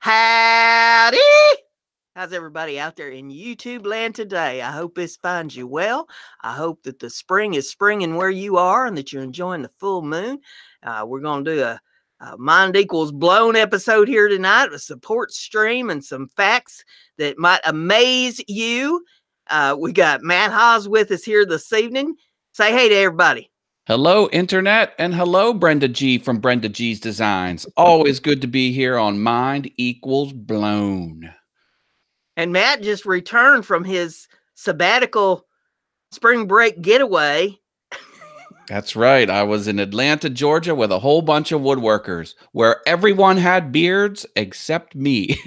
Howdy! How's everybody out there in YouTube land today? I hope this finds you well. I hope that the spring is springing where you are and that you're enjoying the full moon. We're going to do a Mind Equals Blown episode here tonight, a support stream and some facts that might amaze you. We got Matt Haas with us here this evening. Say hey to everybody. Hello, Internet, and hello, BrendaG from BrendaG's Designs. Always good to be here on Mind Equals Blown. And Matt just returned from his sabbatical spring break getaway. That's right. I was in Atlanta, Georgia with a whole bunch of woodworkers where everyone had beards except me.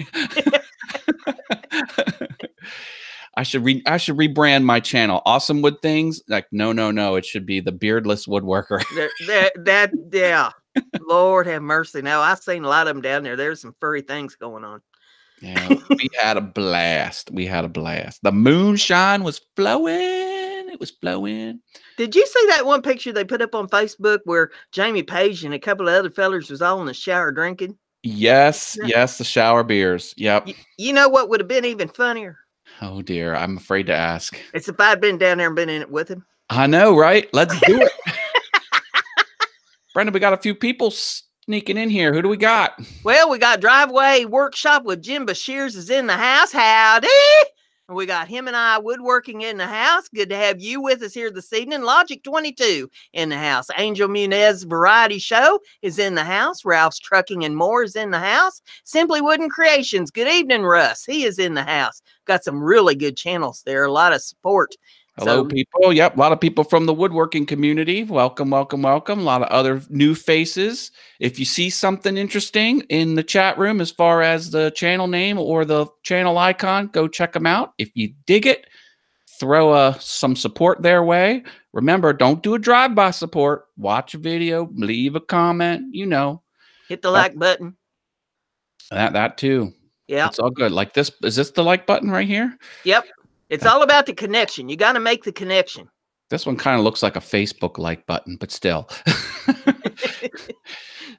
I should rebrand my channel. Awesome Wood Things. Like, no. It should be the beardless woodworker. Yeah. Lord have mercy. No, I've seen a lot of them down there. There's some furry things going on. Yeah, we had a blast. The moonshine was flowing. It was flowing. Did you see that one picture they put up on Facebook where Jamie Page and a couple of other fellers was all in the shower drinking? Yes, the shower beers. Yep. You know what would have been even funnier? Oh, dear. I'm afraid to ask. It's if I'd been down there and been in it with him. I know, right? Let's do it. Brenda, we got a few people sneaking in here. Who do we got? Well, we got Driveway Workshop with Jim Bashirs is in the house. Howdy! We got him and I woodworking in the house. Good to have you with us here this evening. Logic 22 in the house. Angel Munez Variety Show is in the house. Ralph's Trucking and More is in the house. Simply Wooden Creations. Good evening, Russ. He is in the house. Got some really good channels there. A lot of support. Hello, people. Yep, a lot of people from the woodworking community. Welcome. A lot of other new faces. If you see something interesting in the chat room as far as the channel name or the channel icon, go check them out. If you dig it, throw some support their way. Remember, don't do a drive-by support. Watch a video, leave a comment, Hit the like button. That too. Yeah. It's all good. Like this. Is this the like button right here? Yep. It's all about the connection. You got to make the connection. This one kind of looks like a Facebook like button, but still.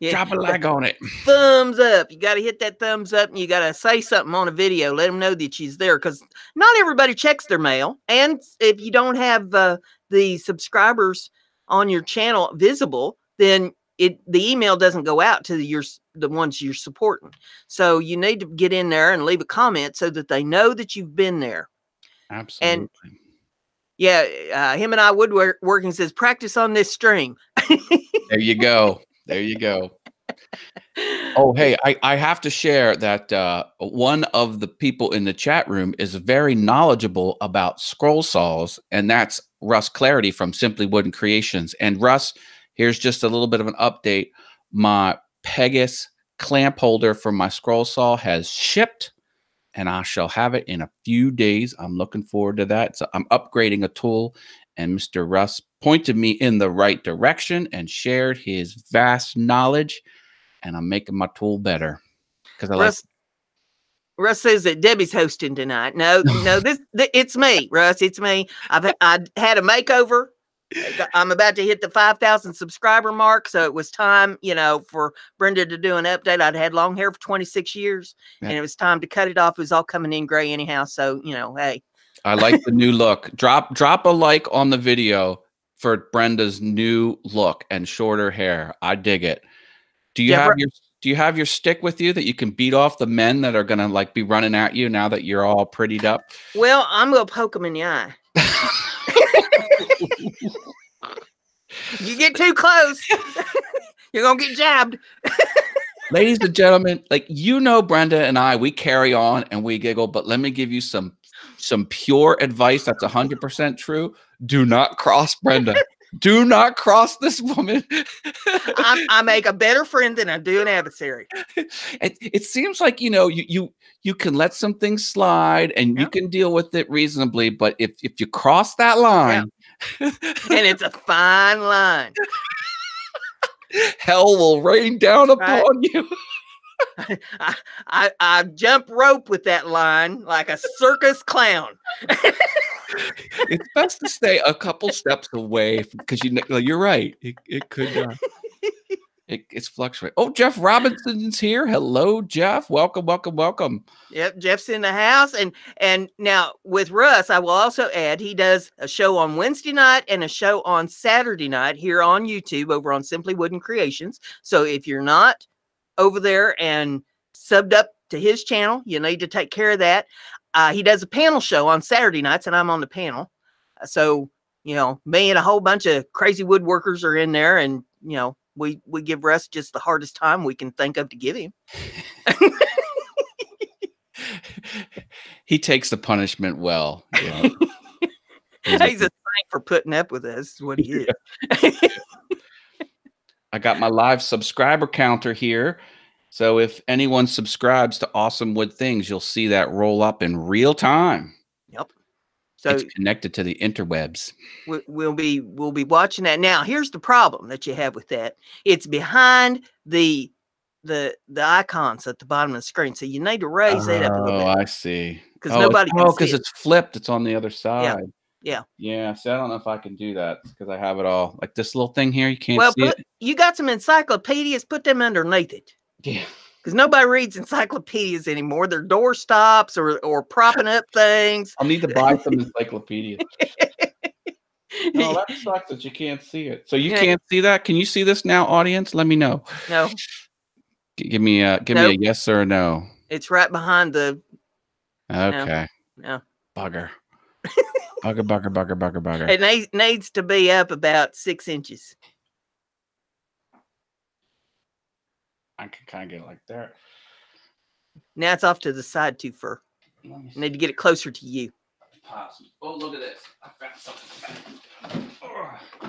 Yeah. Drop a like on it. Thumbs up. You got to hit that thumbs up, and you got to say something on a video. Let them know that she's there, because not everybody checks their mail. And if you don't have the subscribers on your channel visible, then the email doesn't go out to the ones you're supporting. So you need to get in there and leave a comment so that they know that you've been there. Absolutely. And yeah, him and I woodworking says practice on this stream. There you go. Oh, hey, I have to share that one of the people in the chat room is very knowledgeable about scroll saws, and that's Russ Clarity from Simply Wooden Creations. And Russ, here's just a little bit of an update. My Pegasus clamp holder for my scroll saw has shipped, and I shall have it in a few days. I'm looking forward to that. So I'm upgrading a tool, and Mr. Russ pointed me in the right direction and shared his vast knowledge, and I'm making my tool better. Because Russ says that Debbie's hosting tonight. No, it's me, Russ. It's me. I had a makeover. I'm about to hit the 5,000 subscriber mark, so it was time, for Brenda to do an update. I'd had long hair for 26 years, and it was time to cut it off. It was all coming in gray anyhow, so hey. I like the new look. Drop a like on the video for Brenda's new look and shorter hair. I dig it. Do you have your stick with you that you can beat off the men that are gonna be running at you now that you're all prettied up? Well, I'm gonna poke them in the eye. You get too close, you're gonna get jabbed. Ladies and gentlemen, Brenda and I, we carry on and we giggle, but let me give you some pure advice that's 100% true. Do not cross Brenda. Do not cross this woman. I make a better friend than I do an adversary. It seems like you can let some things slide and you can deal with it reasonably, but if you cross that line, and it's a fine line, hell will rain down upon you. I jump rope with that line like a circus clown. It's best to stay a couple steps away because you're right. It could. It's fluctuating. Oh, Jeff Robinson's here. Hello, Jeff. Welcome, welcome, welcome. Yep, Jeff's in the house. And now with Russ, I will also add he does a show on Wednesday night and a show on Saturday night here on YouTube over on Simply Wooden Creations. So if you're not over there and subbed up to his channel, you need to take care of that. He does a panel show on Saturday nights, and I'm on the panel. So, you know, me and a whole bunch of crazy woodworkers are in there, and, you know, we give Russ just the hardest time we can think of to give him. He takes the punishment well. Yeah. He's a saint for putting up with us, is what he is. I got my live subscriber counter here. So if anyone subscribes to Awesome Wood Things, you'll see that roll up in real time. Yep. So it's connected to the interwebs. We'll be watching that. Now, here's the problem that you have with that. It's behind the icons at the bottom of the screen. So you need to raise that up a little bit. Oh, I see. Because nobody can see it. Because it's flipped. It's on the other side. Yeah. Yeah. So I don't know if I can do that because I have it all. Like this little thing here, you can't see it. You got some encyclopedias, put them underneath it. Yeah. Because nobody reads encyclopedias anymore. They're door stops or propping up things. I'll need to buy some encyclopedias. No, that sucks that you can't see it. So you can't see that? Can you see this now, audience? Let me know. No. Give me a yes or a no. It's right behind the. Okay. No. Bugger. Bugger. It needs to be up about 6 inches. I can kind of get it like that. Now it's off to the side too far. I need to get it closer to you. Oh, look at this. I found something.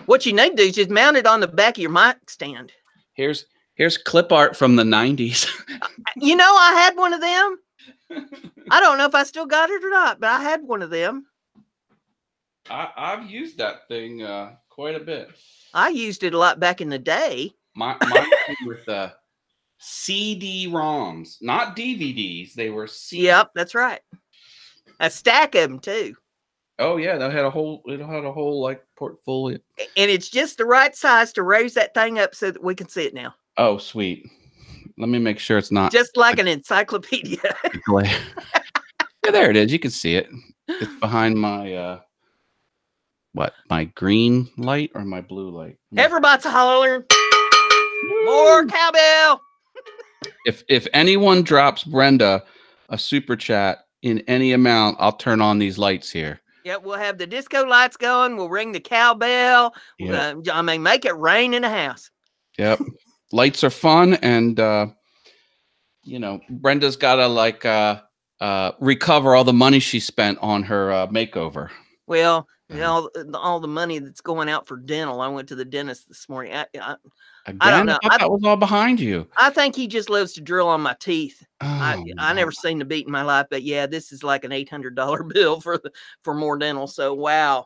What you need to do is just mount it on the back of your mic stand. Here's clip art from the 90s. You know, I had one of them. I don't know if I still got it or not, but I had one of them. I've used that thing quite a bit. I used it a lot back in the day. Mine with CD-ROMs, not DVDs. They were CDs. Yep, that's right. A stack of them too. Oh yeah, it had a whole like portfolio. And it's just the right size to raise that thing up so that we can see it now. Oh, sweet. Let me make sure it's not just like an encyclopedia. Yeah, there it is. You can see it. It's behind my my green light or my blue light? Everybody's hollering. More cowbell. If anyone drops Brenda a super chat in any amount, I'll turn on these lights here. Yeah, we'll have the disco lights going. We'll ring the cowbell. Yep. I mean, make it rain in the house. Yep. Lights are fun, and you know, Brenda's got to recover all the money she spent on her makeover. Well, you know, all the money that's going out for dental. I went to the dentist this morning. I don't know. I thought that was all behind you. I think he just loves to drill on my teeth. Oh, I never seen the beat in my life, but yeah, this is like an $800 bill for more dental. So wow.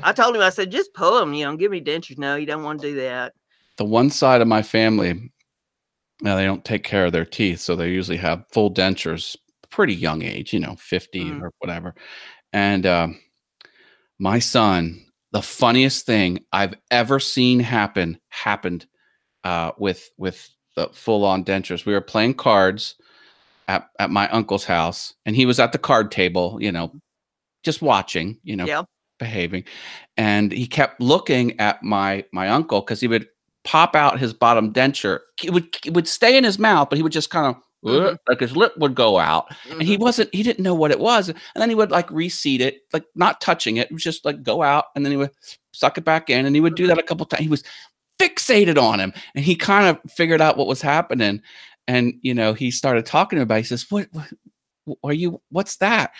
I told him, I said, just pull them, you know, give me dentures. No, you don't want to do that. The one side of my family, now they don't take care of their teeth, so they usually have full dentures, pretty young age, you know, 50 or whatever. And my son, the funniest thing I've ever seen happened with the full-on dentures. We were playing cards at my uncle's house, and he was at the card table, you know, just watching, you know, behaving. And he kept looking at my uncle because he would pop out his bottom denture. It would stay in his mouth, but he would just kind of like his lip would go out, and he didn't know what it was. And then he would like reseat it, like not touching it. It was just like go out, and then he would suck it back in, and he would do that a couple times. He was fixated on him, and he kind of figured out what was happening. And, you know, he started talking about it. He says, what are you, what's that?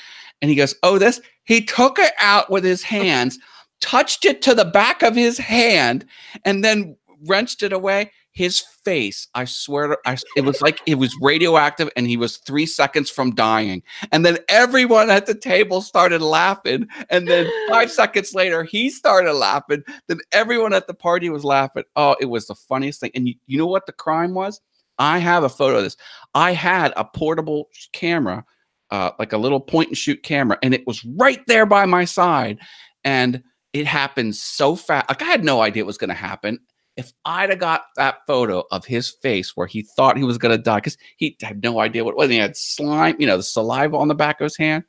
And he goes, oh, this, he took it out with his hands, touched it to the back of his hand, and then wrenched it away. His face, I swear, it was like it was radioactive, and he was 3 seconds from dying. And then everyone at the table started laughing. And then 5 seconds later, he started laughing. Then everyone at the party was laughing. Oh, it was the funniest thing. And you know what the crime was? I have a photo of this. I had a portable camera, like a little point and shoot camera, and it was right there by my side. And it happened so fast. Like I had no idea it was going to happen. If I'd have got that photo of his face where he thought he was going to die, because he had no idea what it was. He had slime, the saliva on the back of his hand.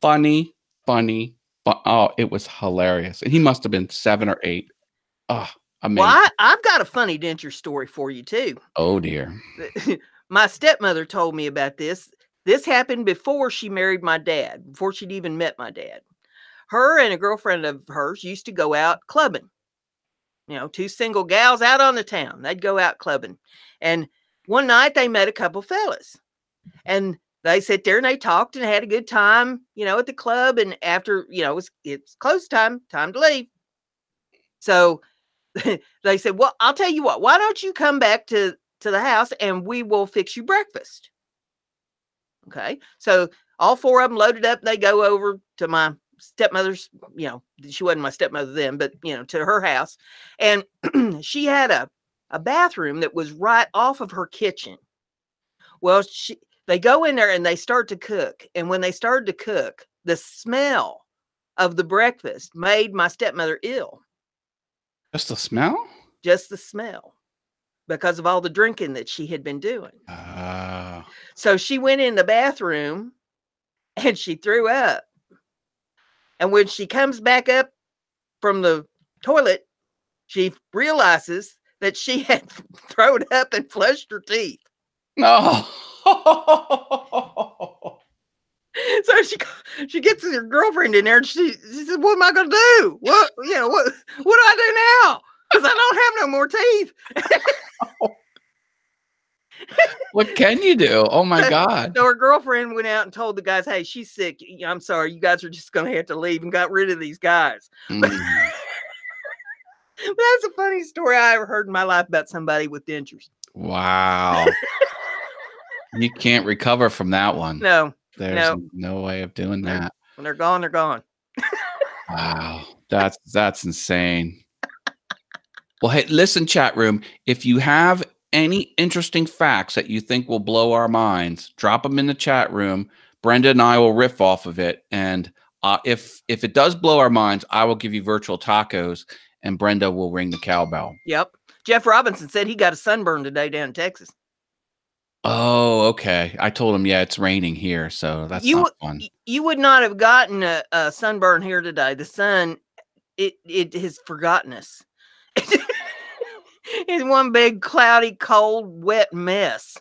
Funny. Oh, it was hilarious. And he must have been 7 or 8. Oh, amazing. Well, I've got a funny denture story for you, too. Oh, dear. My stepmother told me about this. This happened before she married my dad, before she'd even met my dad. Her and a girlfriend of hers used to go out clubbing. 2 single gals out on the town. They'd go out clubbing. And one night they met a couple fellas. And they sit there and they talked and had a good time, at the club. And after, it's close time to leave. So they said, well, I'll tell you what, why don't you come back to the house and we will fix you breakfast. Okay. So all 4 of them loaded up. They go over to my stepmother's, she wasn't my stepmother then, but, to her house. And she had a bathroom that was right off of her kitchen. Well, they go in there and they start to cook. And when they started to cook, the smell of the breakfast made my stepmother ill. Just the smell? Just the smell, because of all the drinking that she had been doing. So she went in the bathroom and she threw up. And when she comes back up from the toilet, she realizes that she had thrown up and flushed her teeth. No. So she gets her girlfriend in there and she says, what am I going to do? What do I do now? Because I don't have no more teeth. What can you do? Oh my God. So her girlfriend went out and told the guys, hey, she's sick. I'm sorry. You guys are just going to have to leave, and got rid of these guys. That's a funny story I ever heard in my life about somebody with dentures. Wow. You can't recover from that one. No. There's no way of doing that. When they're gone, they're gone. Wow. That's insane. Well, hey, listen, chat room, if you have any interesting facts that you think will blow our minds, drop them in the chat room. Brenda and I will riff off of it. And if it does blow our minds, I will give you virtual tacos and Brenda will ring the cowbell. Yep. Jeff Robinson said he got a sunburn today down in Texas. Oh, okay. I told him, yeah, it's raining here, so that's not fun. You would not have gotten a sunburn here today. The sun, it has forgotten us. It's one big, cloudy, cold, wet mess.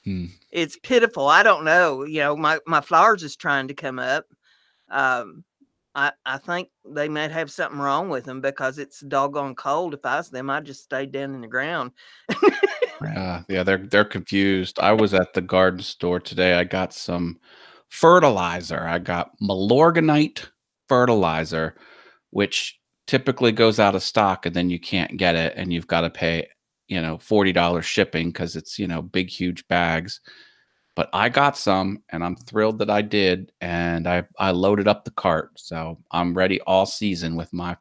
It's pitiful. I don't know. My flowers is trying to come up. I think they might have something wrong with them because it's doggone cold. If I was them, I'd just stay down in the ground. Yeah, they're confused. I was at the garden store today. I got some fertilizer. I got Milorganite fertilizer, which typically goes out of stock and then you can't get it and you've got to pay, $40 shipping because it's, big, huge bags. But I got some and I'm thrilled that I did. And I loaded up the cart. So I'm ready all season with my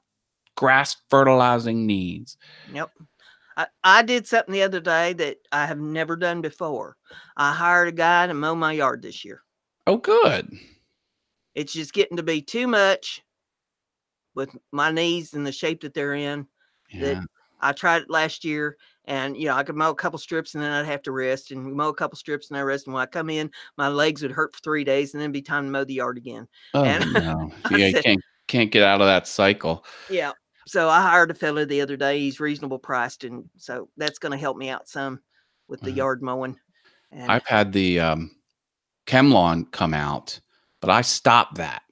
grass fertilizing needs. Yep. I did something the other day that I have never done before. I hired a guy to mow my yard this year. Oh, good. It's just getting to be too much with my knees and the shape that they're in. Yeah. That I tried it last year and, I could mow a couple strips and then I'd have to rest and mow a couple strips and I rest. And when I come in, my legs would hurt for 3 days and then it'd be time to mow the yard again. Oh, and no. Yeah, you can't get out of that cycle. Yeah. So I hired a fella the other day. He's reasonable priced. And so that's going to help me out some with the yard mowing. And I've had the ChemLawn come out, but I stopped that.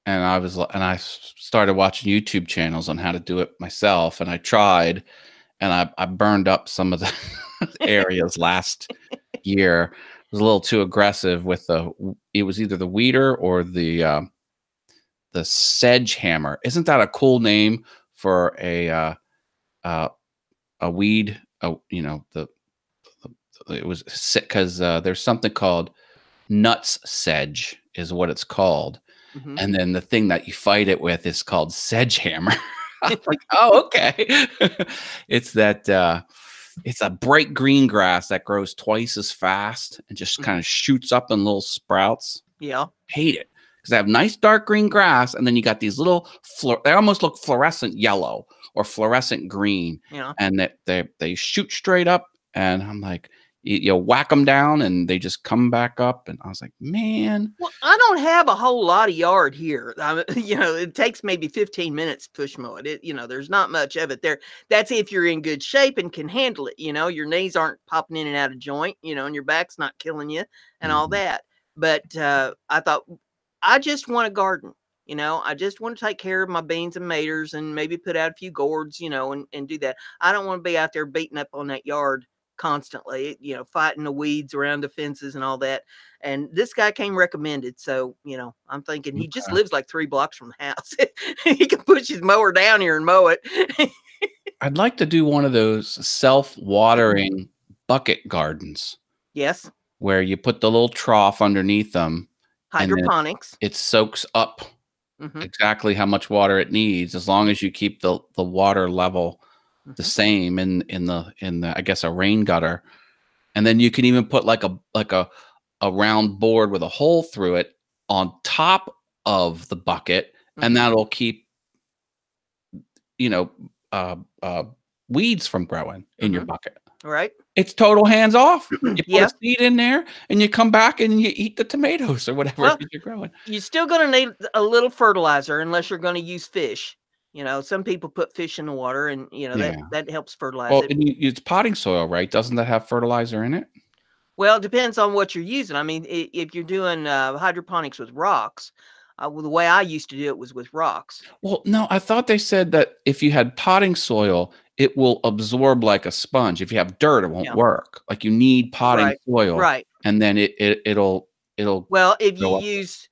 And I started watching YouTube channels on how to do it myself. And I tried, and I burned up some of the areas last year. It was a little too aggressive with it was either the weeder or the sedge hammer. Isn't that a cool name for a weed? It was because there's something called nuts sedge is what it's called. Mm-hmm. And then the thing that you fight it with is called sedge hammer. I'm like, oh, okay. It's that it's a bright green grass that grows twice as fast and just kind of shoots up in little sprouts. Yeah. Hate it. Because they have nice dark green grass, and then you got these little, they almost look fluorescent yellow or fluorescent green, Yeah. and that they shoot straight up. And I'm like, you whack them down, and they just come back up. And I was like, man. Well, I don't have a whole lot of yard here. It takes maybe 15 minutes to push mow it. There's not much of it there. That's if you're in good shape and can handle it. Your knees aren't popping in and out of joint, and your back's not killing you and all Mhm. that. But I thought, I just want a garden. I just want to take care of my beans and maters and maybe put out a few gourds, and do that. I don't want to be out there beating up on that yard constantly, fighting the weeds around the fences and all that. And this guy came recommended. So, I'm thinking he just Okay. lives like 3 blocks from the house. He can push his mower down here and mow it. I'd like to do one of those self-watering bucket gardens Yes. where you put the little trough underneath them, and then Hydroponics. it soaks up Hmm. exactly how much water it needs, as long as you keep the water level the Hmm. same in the I guess a rain gutter. And then you can even put like a round board with a hole through it on top of the bucket, and Hmm. that'll keep you know uh, uh, weeds from growing in your Hmm. bucket. Right. It's total hands off. You put a Yeah. seed in there, and you come back and you eat the tomatoes or whatever it Well, is you're growing. you're still going to need a little fertilizer unless you're going to use fish. Some people put fish in the water, and that Yeah. that helps fertilize Well, it. and it's potting soil, right? Doesn't that have fertilizer in it? Well, it depends on what you're using. I mean, if you're doing hydroponics with rocks, well, the way I used to do it was with rocks. Well, no, I thought they said that if you had potting soil, it will absorb like a sponge. If you have dirt, it won't Yeah. work. Like you need potting Right. soil, Right. and then it'll Well, if you go up. use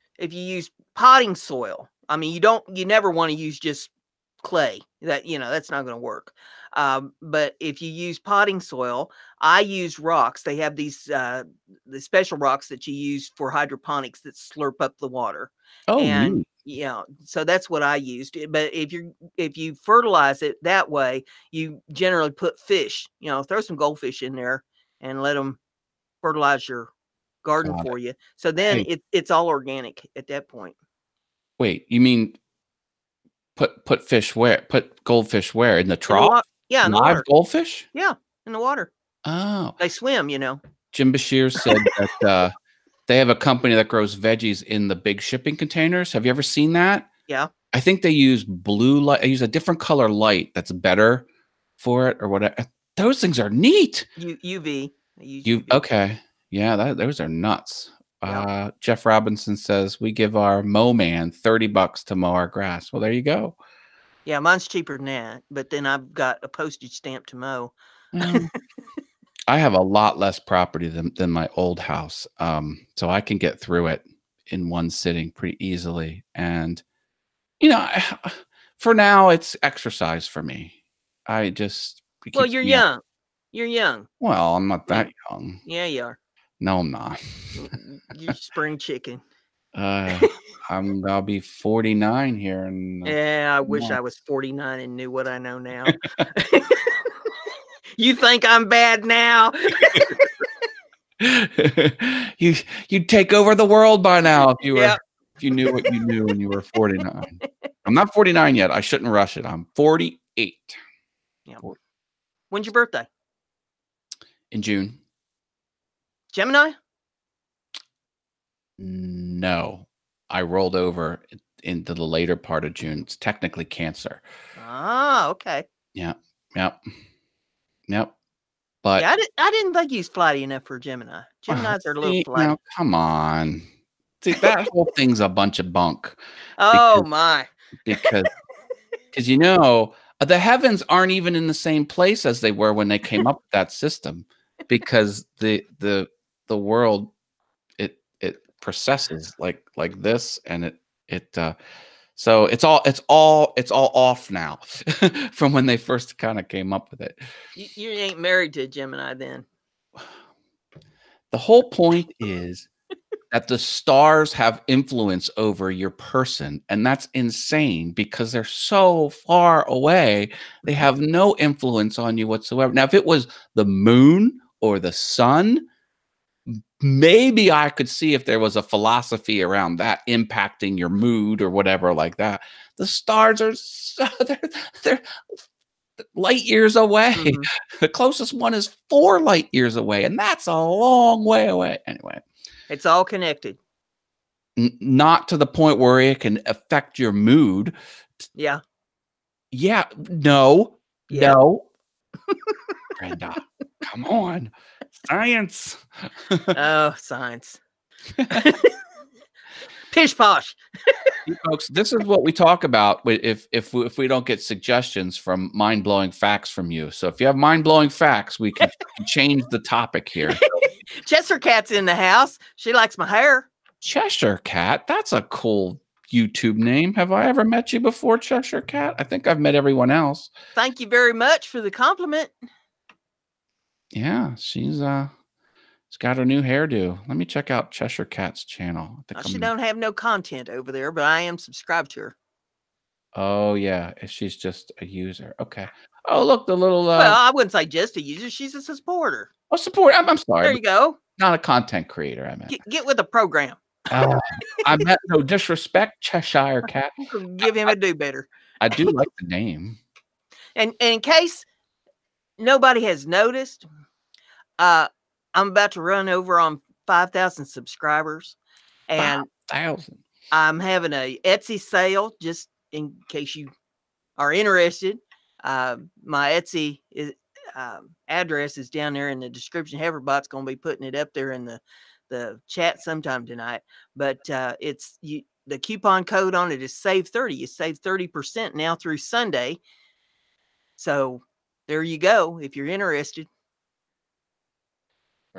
potting soil, I mean, you never want to use just clay. That's not going to work. But if you use potting soil, I use rocks. They have the special rocks that you use for hydroponics that slurp up the water, Oh, and neat. so that's what I used. But if you fertilize it that way, you generally put fish. Throw some goldfish in there and let them fertilize your garden Got it. for you. So then Hey, it's all organic at that point. wait, you mean put fish where? Put goldfish where? In the In the trough? water. Yeah, in the Live water. goldfish? Yeah, in the water. Oh, They swim. Jim Bashir said that they have a company that grows veggies in the big shipping containers. Have you ever seen that? Yeah. I think they use blue light. They use a different color light that's better for it or whatever. Those things are neat. UV. They use You UV. okay? Yeah, those are nuts. Yeah. Jeff Robinson says we give our mow man $30 to mow our grass. Well, there you go. Yeah, mine's cheaper than that, but then I've got a postage stamp to mow. Well, I have a lot less property than my old house, so I can get through it in one sitting pretty easily. And you know, for now, it's exercise for me. It Well, keeps you're me out. young. You're young. Well, I'm not Yeah, that young. yeah, you are. No, I'm not. You're spring chicken. Uh, I'll be 49 here in Yeah, I wish I months. was 49 and knew what I know now. You think I'm bad now? you you'd take over the world by now Yeah. if you knew what you knew when you were 49. I'm not 49 yet. I shouldn't rush it. I'm 48. Yeah. 40 When's your birthday? in June. Gemini? No, I rolled over into the later part of June. It's technically Cancer. Ah, okay. Yeah, yep, yep. Yeah, But I didn't think he's flighty enough for Gemini. Geminis are a little see, now flighty. come on. See, that whole thing's a bunch of bunk Oh because my. because because the heavens aren't even in the same place as they were when they came up with that system, because the world it processes like this, and so it's all off now from when they first kind of came up with it. You ain't married to a Gemini then. The whole point is that the stars have influence over your person, and that's insane because they're so far away. They Mhm. have no influence on you whatsoever. Now, if it was the moon or the sun, maybe I could see if there was a philosophy around that impacting your mood or whatever like that. The stars are they're light years away. Mhm. The closest one is 4 light years away, and that's a long way away. Anyway, It's all connected. not to the point where it can affect your mood. Yeah. Yeah, no, Yeah. no, Brenda, come on, science. Oh, science. Pish posh. See, folks, this is what we talk about if we don't get suggestions from mind-blowing facts from you. So if you have mind-blowing facts, we can change the topic here. Chester Cat's in the house. She likes my hair. Cheshire Cat, that's a cool YouTube name. Have I ever met you before, Cheshire Cat? I think I've met everyone else. Thank you very much for the compliment. Yeah, she's got her new hairdo. Let me check out Cheshire Cat's channel. I think She don't have no content over there, but I am subscribed to her. Oh yeah, she's just a user. Okay. Oh look, the little Well, I wouldn't say just a user. She's a supporter. oh support. I'm sorry. There you go. Not a content creator. I meant. Get with the program. I meant no disrespect, Cheshire Cat. Give him a do better. I do like the name. And in case nobody has noticed, I'm about to run over on 5,000 subscribers, and 5,000. I'm having a Etsy sale just in case you are interested. My Etsy address is down there in the description. Heaverbot's going to be putting it up there in the chat sometime tonight. But the coupon code on it is save30. You save 30% now through Sunday. So there you go. If you're interested.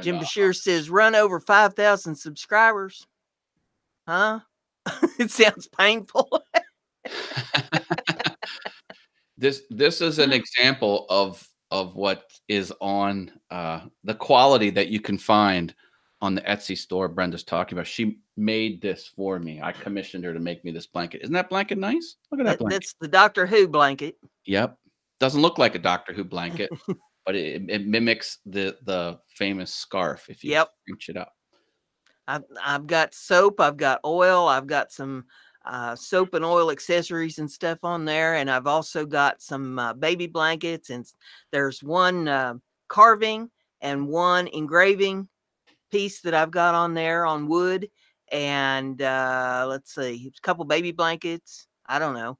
Jim Bashir says, run over 5,000 subscribers. Huh? It sounds painful. This is an example of what is on the quality that you can find on the Etsy store Brenda's talking about. She made this for me. I commissioned her to make me this blanket. Isn't that blanket nice? Look at that blanket. That's the Doctor Who blanket. Yep. Doesn't look like a Doctor Who blanket, but it mimics the famous scarf if you reach it up. I've got soap, I've got oil, I've got some soap and oil accessories and stuff on there, and I've also got some baby blankets, and there's one carving and one engraving piece that I've got on there on wood, and let's see, a couple baby blankets. I don't know.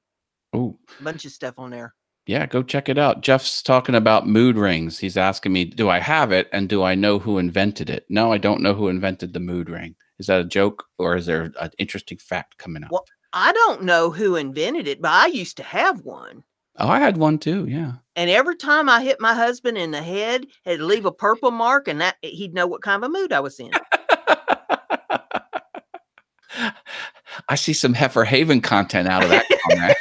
Oh, a bunch of stuff on there. Yeah, go check it out. Jeff's talking about mood rings. He's asking me, do I have it and do I know who invented it? No, I don't know who invented the mood ring. Is that a joke or is there an interesting fact coming up? Well, I don't know who invented it, but I used to have one. Oh, I had one too, yeah. And every time I hit my husband in the head, it'd leave a purple mark, and that he'd know what kind of a mood I was in. I see some Heifer Haven content out of that comment.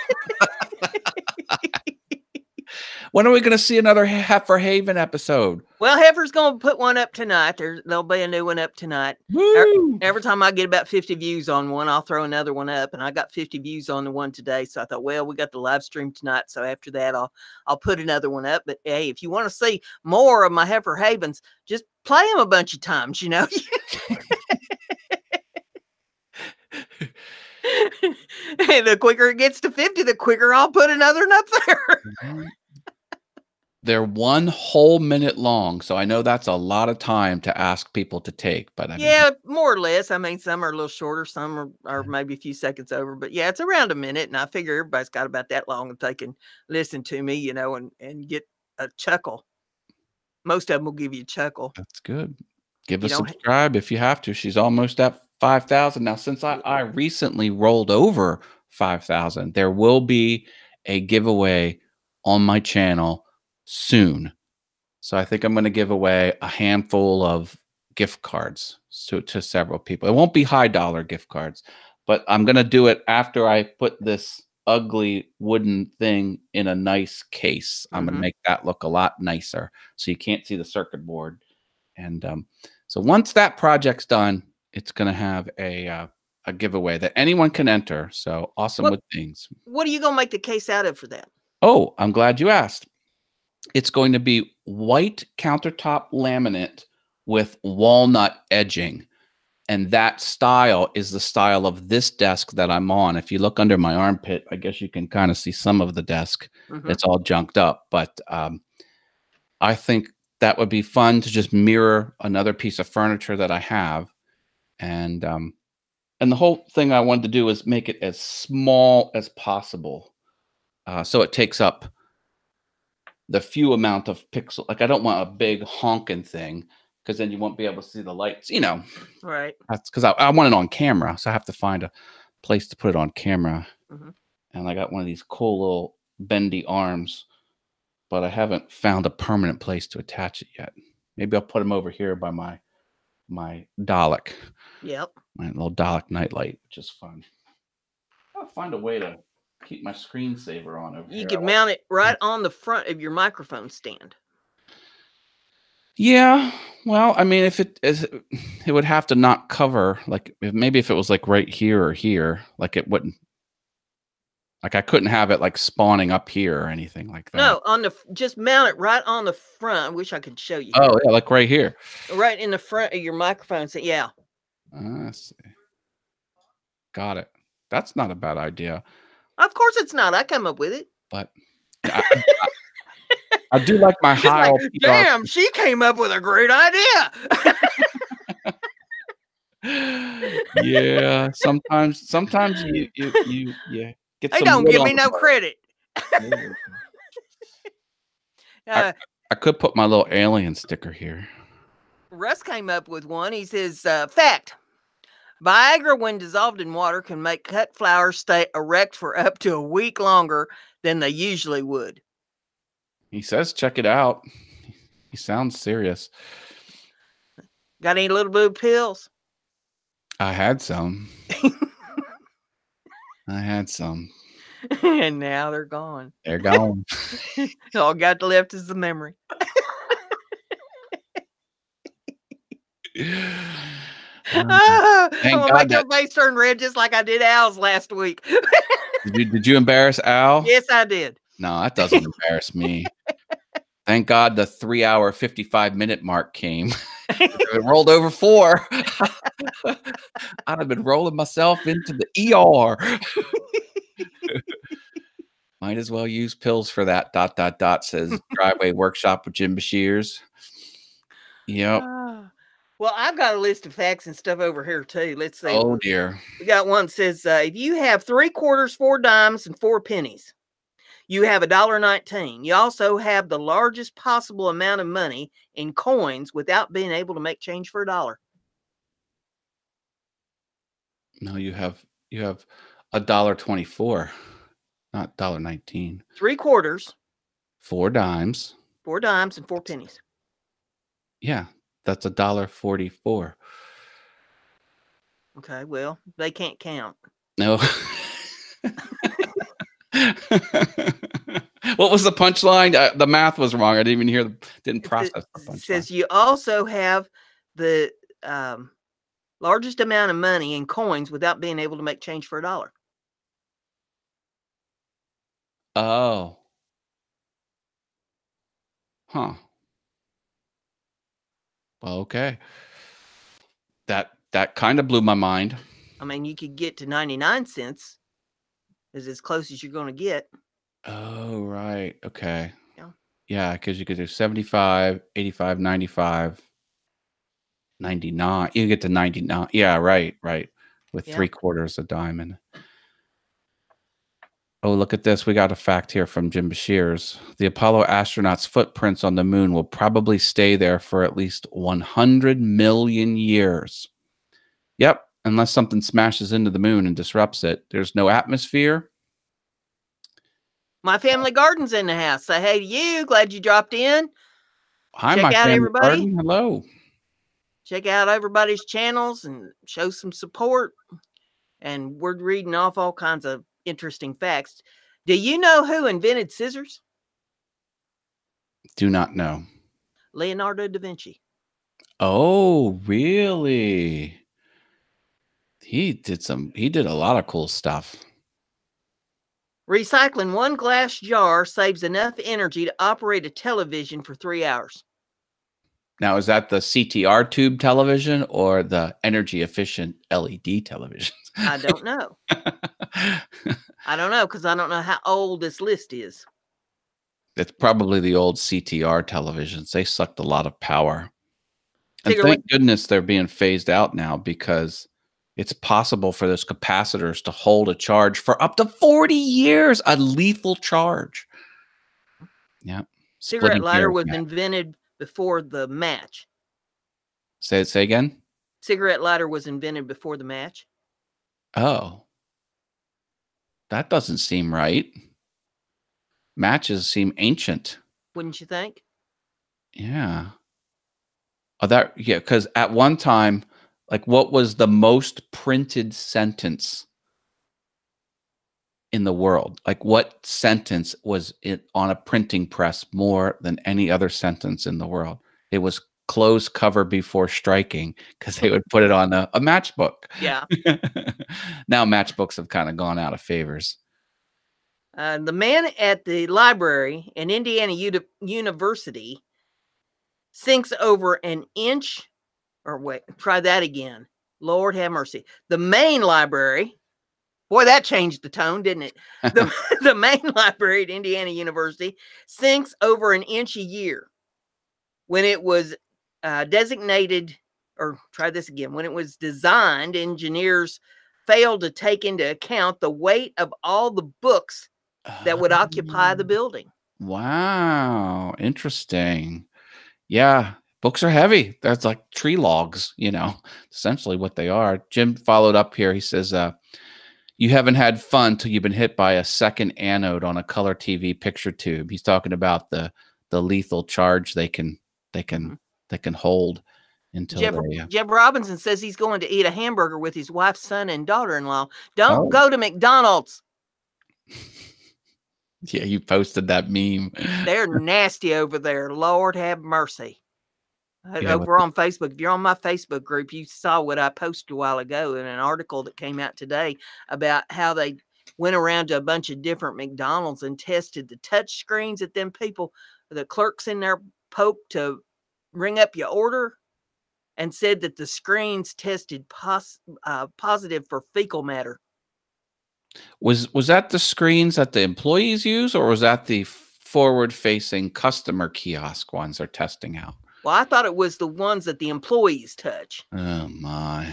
When are we going to see another Heifer Haven episode? Well, Heifer's going to put one up tonight. There'll be a new one up tonight. Woo! Every time I get about 50 views on one, I'll throw another one up. And I got 50 views on the one today. So I thought, well, we got the live stream tonight. So after that, I'll put another one up. But hey, if you want to see more of my Heifer Havens, just play them a bunch of times, you know. And the quicker it gets to 50, the quicker I'll put another one up there. They're 1 whole minute long, so I know that's a lot of time to ask people to take. But I mean, more or less. I mean, some are a little shorter, some are maybe a few seconds over. But yeah, it's around a minute, and I figure everybody's got about that long if they can listen to me, you know, and get a chuckle. Most of them will give you a chuckle. That's good. Give us a subscribe if you have to. She's almost at 5,000 now. Since I recently rolled over 5,000, there will be a giveaway on my channel soon. So I think I'm going to give away a handful of gift cards to several people. It won't be high dollar gift cards, but I'm going to do it after I put this ugly wooden thing in a nice case. I'm going to make that look a lot nicer so you can't see the circuit board. And so once that project's done, it's going to have a giveaway that anyone can enter. So awesome with things. What are you going to make the case out of for that? Oh, I'm glad you asked. It's going to be white countertop laminate with walnut edging. And that style is the style of this desk that I'm on. If you look under my armpit, I guess you can kind of see some of the desk. It's all junked up, but I think that would be fun to just mirror another piece of furniture that I have. And the whole thing I wanted to do is make it as small as possible. So it takes up the few amount of pixel. Like I don't want a big honking thing because then you won't be able to see the lights, Right. That's because I want it on camera. So I have to find a place to put it on camera. And I got one of these cool little bendy arms, but I haven't found a permanent place to attach it yet. Maybe I'll put them over here by my Dalek. Yep. My little Dalek nightlight, which is fun. I'll find a way to keep my screensaver on over here. You could mount it right on the front of your microphone stand. Yeah. Well, I mean, if it would have to not cover, like maybe if it was like right here or here, like it wouldn't. Like I couldn't have it like spawning up here or anything like that. No, just mount it right on the front. I wish I could show you. Oh, yeah, like right here. Right in the front of your microphone. So, yeah. I see. Got it. That's not a bad idea. Of course it's not. I come up with it. But I do like my high. Like, damn, she came up with a great idea. Yeah, sometimes you get. They don't give me no credit. I could put my little alien sticker here. Russ came up with one. He says, fact. Viagra, when dissolved in water, can make cut flowers stay erect for up to a week longer than they usually would. He says, check it out. He sounds serious. Got any little blue pills? I had some. I had some. And now they're gone. They're gone. All got left is the memory. Thank God make your face turn red just like I did Al's last week. Did you embarrass Al? Yes, I did. No, that doesn't embarrass me. Thank God the 3-hour 55-minute mark came. It rolled over 4. I'd have been rolling myself into the ER. Might as well use pills for that. ... says Driveway Workshop with Jim Bashir's. Yep. Well, I've got a list of facts and stuff over here too. Let's see. Oh dear. We got one that says if you have 3 quarters, 4 dimes, and 4 pennies, you have $1.19. You also have the largest possible amount of money in coins without being able to make change for $1. No, you have $1.24, not $1.19. 3 quarters, 4 dimes, 4 dimes, and 4 pennies. Yeah, that's $1.44. Okay, well, they can't count. No. What was the punchline? The math was wrong. I didn't even didn't process the punchline. It says you also have the largest amount of money in coins without being able to make change for $1. Oh. Huh. Well, okay. That kind of blew my mind. I mean, you could get to 99 cents is as close as you're going to get. Oh, right. Okay. Yeah. Yeah, because you could do 75, 85, 95, 99. You get to 99. Yeah, right. With 3 quarters a dime. Oh, look at this. We got a fact here from Jim Bashir's. The Apollo astronauts' footprints on the moon will probably stay there for at least 100 million years. Yep. Unless something smashes into the moon and disrupts it. There's no atmosphere. My family garden's in the house. Say hey to you. Glad you dropped in. Hi, Check my out family everybody. garden. Hello. Check out everybody's channels and show some support. And we're reading off all kinds of interesting facts. Do you know who invented scissors? Do not know. Leonardo da Vinci. Oh, really? He did a lot of cool stuff. Recycling 1 glass jar saves enough energy to operate a television for 3 hours. Now, is that the CTR tube television or the energy efficient LED television? I don't know. I don't know because I don't know how old this list is. It's probably the old CTR televisions. They sucked a lot of power. And Figure like thank goodness they're being phased out now because it's possible for those capacitors to hold a charge for up to 40 years, a lethal charge. Yeah. cigarette Splitting lighter hairs, was man. invented before the match. Say again? Cigarette lighter was invented before the match. Oh, that doesn't seem right. Matches seem ancient. Wouldn't you think? Yeah. Oh, yeah, because at one time, like, what was the most printed sentence in the world? Like, what sentence was it on a printing press more than any other sentence in the world? It was close cover before striking because they would put it on a matchbook. Yeah. Now matchbooks have kind of gone out of favors. The man at the library in Indiana University sinks over an inch, or wait, try that again. Lord have mercy. The main library, boy, that changed the tone, didn't it? The main library at Indiana University sinks over an inch a year. When it was designated, or try this again, when it was designed, engineers failed to take into account the weight of all the books that would occupy the building. Wow, interesting. Yeah, books are heavy. That's like tree logs, essentially what they are. Jim followed up here. He says, you haven't had fun till you've been hit by a second anode on a color TV picture tube. He's talking about the lethal charge they can hold until they Jeb Robinson says he's going to eat a hamburger with his wife, son, and daughter-in-law. Don't Oh. go to McDonald's. Yeah, you posted that meme. They're nasty over there. Lord have mercy. Yeah, Over on Facebook, if you're on my Facebook group, you saw what I posted a while ago in an article that came out today about how they went around to a bunch of different McDonald's and tested the touch screens that them people, the clerks in there poked to ring up your order, and said that the screens tested positive for fecal matter. Was that the screens that the employees use, or was that the forward-facing customer kiosk ones they're testing out? Well, I thought it was the ones that the employees touch. Oh my.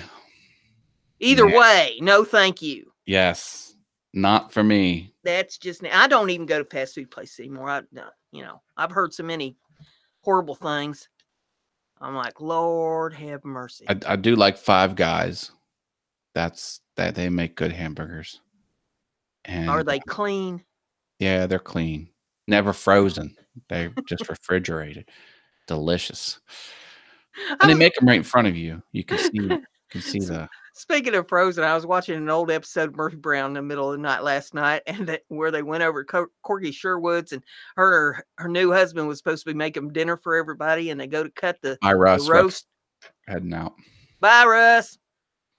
Either way, no thank you. Yes. Not for me. That's just, I don't even go to fast food places anymore. I've heard so many horrible things. I'm like, Lord have mercy. I do like Five Guys. That they make good hamburgers. And Are they clean? Yeah, they're clean. Never frozen. They're just refrigerated. Delicious. And they make them right in front of you. You can see the. Speaking of frozen, I was watching an old episode of Murphy Brown in the middle of the night last night, and where they went over Corky Sherwood's, and her new husband was supposed to be making dinner for everybody, and they go to cut the roast. Heading out. Bye, Russ.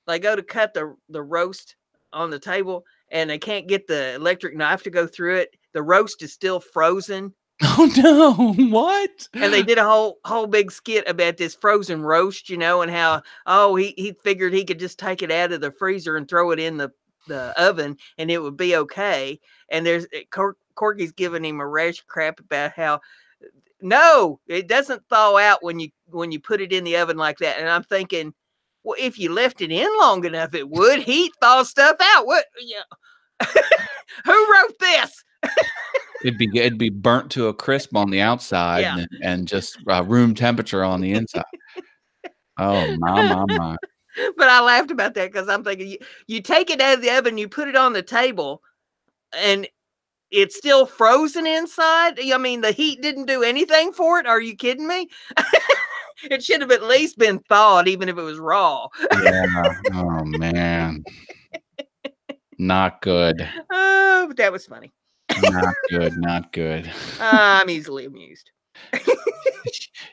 They go to cut the roast on the table, and they can't get the electric knife to go through it. The roast is still frozen. Oh no! What? And they did a whole big skit about this frozen roast, and how he figured he could just take it out of the freezer and throw it in the oven and it would be okay. And there's Corky's giving him a rash crap about how no, it doesn't thaw out when you put it in the oven like that. And I'm thinking, well, if you left it in long enough, it would heat thaw stuff out. What? Yeah. Who wrote this? It'd be burnt to a crisp on the outside and just room temperature on the inside. Oh my. But I laughed about that because I'm thinking you take it out of the oven, you put it on the table, and it's still frozen inside. I mean, the heat didn't do anything for it. Are you kidding me? It should have at least been thawed, even if it was raw. Yeah. Oh man. Not good. Oh, but that was funny. Not good. Not good. I'm easily amused.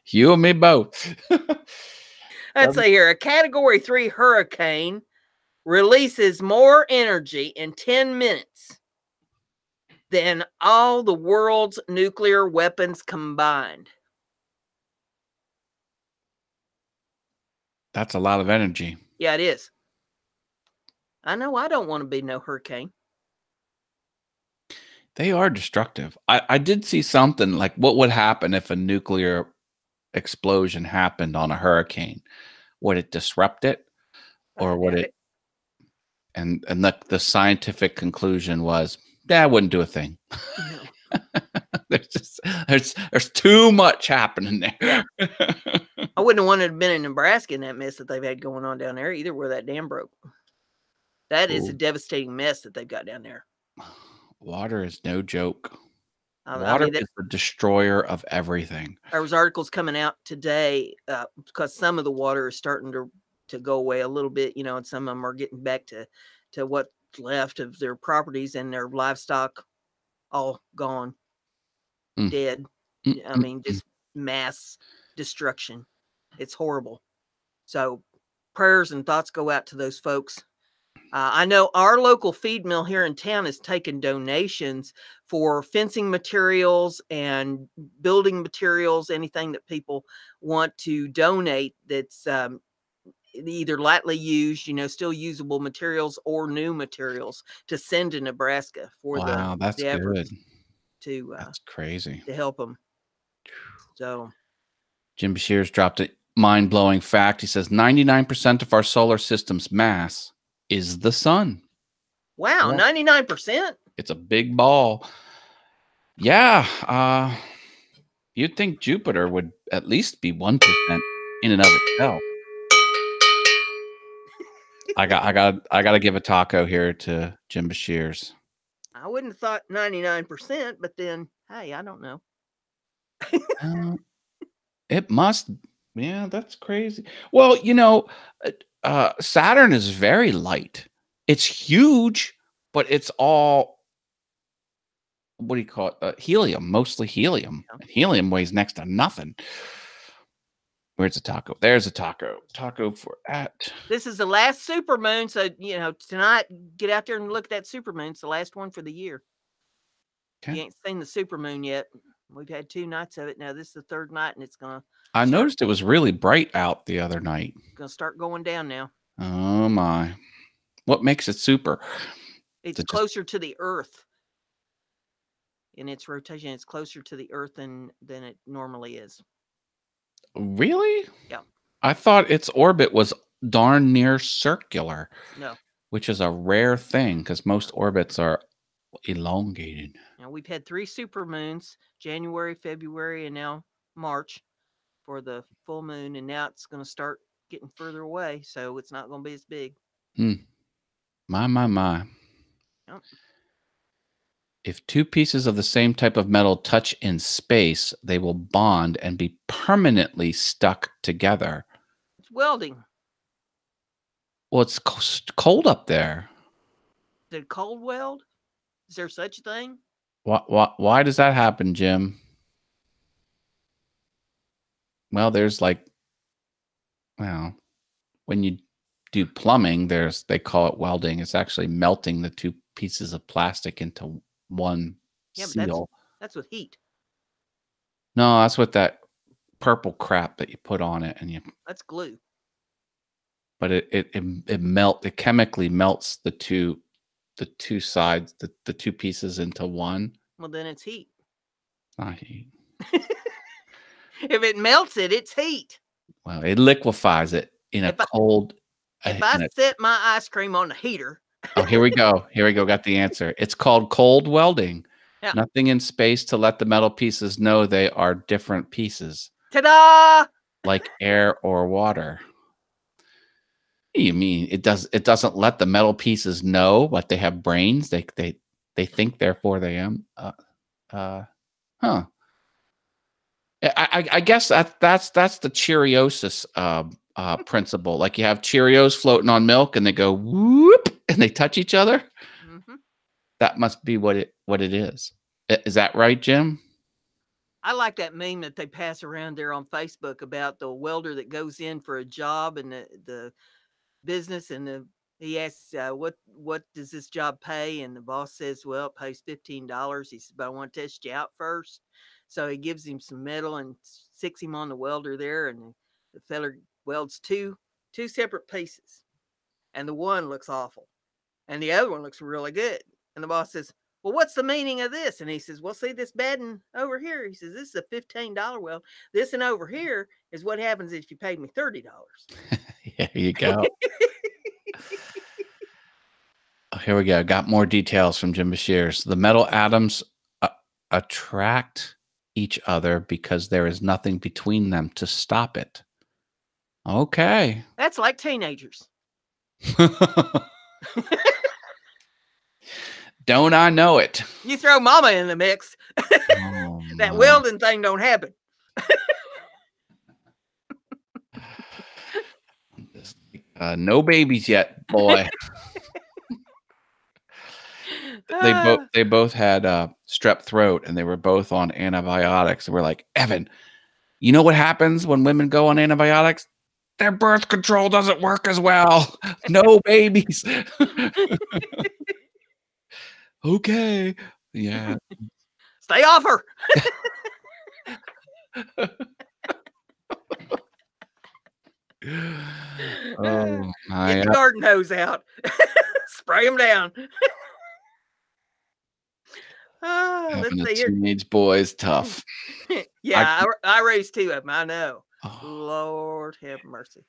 You and me both. Let's see here. A Category 3 hurricane releases more energy in 10 minutes than all the world's nuclear weapons combined. That's a lot of energy. Yeah, it is. I know I don't want to be no hurricane. They are destructive. I did see something like what would happen if a nuclear explosion happened on a hurricane? Would it disrupt it, I or would doubt it? it. And the scientific conclusion was that wouldn't do a thing. No. there's just there's too much happening Yeah. there. I wouldn't have wanted to have been in Nebraska in that mess that they've had going on down there either, where that dam broke. That is a Ooh, devastating mess that they've got down there. water is no joke. I Water mean, is the destroyer of everything. there was articles coming out today because some of the water is starting to go away a little bit, and some of them are getting back to what's left of their properties, and their livestock all gone, Mm, dead. mm, I mm, mean, mm. just mass destruction. It's horrible. So prayers and thoughts go out to those folks. I know our local feed mill here in town has taken donations for fencing materials and building materials, anything that people want to donate that's either lightly used, still usable materials, or new materials to send to Nebraska for Wow, that's the good. efforts to That's crazy. help them. So, Jim Shears dropped a mind-blowing fact. He says 99% of our solar system's mass is the sun. wow, Yeah, 99%. it's a big ball. Yeah, you'd think Jupiter would at least be 1% in and of itself. I got to give a taco here to Jim Bashir's. I wouldn't have thought 99%, but then, hey, I don't know. Uh, it must. Yeah, that's crazy. Well, Saturn is very light. It's huge, but it's all, what do you call it? Helium, mostly helium. Yeah. And helium weighs next to nothing. Where's a taco? There's a taco. Taco for at. This is the last super moon, so tonight get out there and look at that super moon. It's the last one for the year. If Okay. you ain't seen the super moon yet, we've had 2 nights of it. Now this is the 3rd night, and it's gonna I start noticed it was really bright out the other night. going down now. Oh my. What makes it super? Is It's it just closer to the Earth in its rotation. It's closer to the Earth than it normally is. really? Yeah. I thought its orbit was darn near circular, No. which is a rare thing because most orbits are elongated. Now we've had 3 super moons: January, February, and now March for the full moon, and now it's going to start getting further away, so it's not going to be as big. Hmm. My. Yep. If two pieces of the same type of metal touch in space, they will bond and be permanently stuck together. It's welding. Well, it's cold up there. Did cold weld? Is there such a thing? Why does that happen, Jim? Well, there's well, when you do plumbing, they call it welding. It's actually melting the two pieces of plastic into one Yeah, but that's seal. that's with heat. No, that's what that purple crap that you put on it, That's glue. but it chemically melts the two sides, the two pieces into one. Well, then it's heat. It's not heat. If it melts it, it's heat. Well, it liquefies it in a If I cold. if I In a, set my ice cream on the heater, oh, here we go. Here we go. Got the answer. It's called cold welding. yeah. Nothing in space to let the metal pieces know they are different pieces, Ta-da! like air or water. What do you mean it doesn't let the metal pieces know what they have brains? They think, therefore they am. Huh. I guess that's the Cheeriosis principle. Like you have Cheerios floating on milk, and they go whoop, and they touch each other. Hmm. That must be what it is. Is that right, Jim? I like that meme that they pass around there on Facebook about the welder that goes in for a job, and the business, and he asks, what does this job pay? And the boss says, well, it pays $15. He says, but I want to test you out first. So he gives him some metal and sticks him on the welder there, and the feller welds two 2 separate pieces. And the one looks awful. And the other one looks really good. And the boss says, well, what's the meaning of this? And he says, well, see this bedding over here. He says, this is a $15. Well, this and over here is what happens if you paid me $30. There you go. Here we go. Got more details from Jim Bashir. The metal atoms attract each other because there is nothing between them to stop it. Okay. That's like teenagers. Don't I know it? You throw mama in the mix, that welding thing don't happen. No babies yet, boy. They both had strep throat, and they were both on antibiotics. And we're like, Evan, you know what happens when women go on antibiotics? Their birth control doesn't work as well. No babies. Okay. Yeah. Stay off her. Oh, get the garden hose out. Spray them down. Having a teenage boy is tough. Yeah, I raised 2 of them. I know. Oh. Lord have mercy.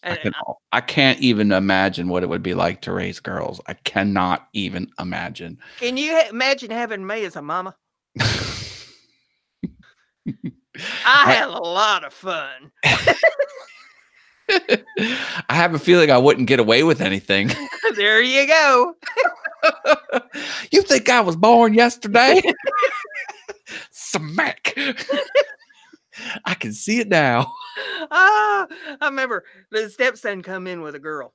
And I can't even imagine what it would be like to raise girls. I cannot even imagine. Can you imagine having me as a mama? I had a lot of fun. I have a feeling I wouldn't get away with anything. There you go. You think I was born yesterday? Smack. I can see it now. I remember the stepson come in with a girl.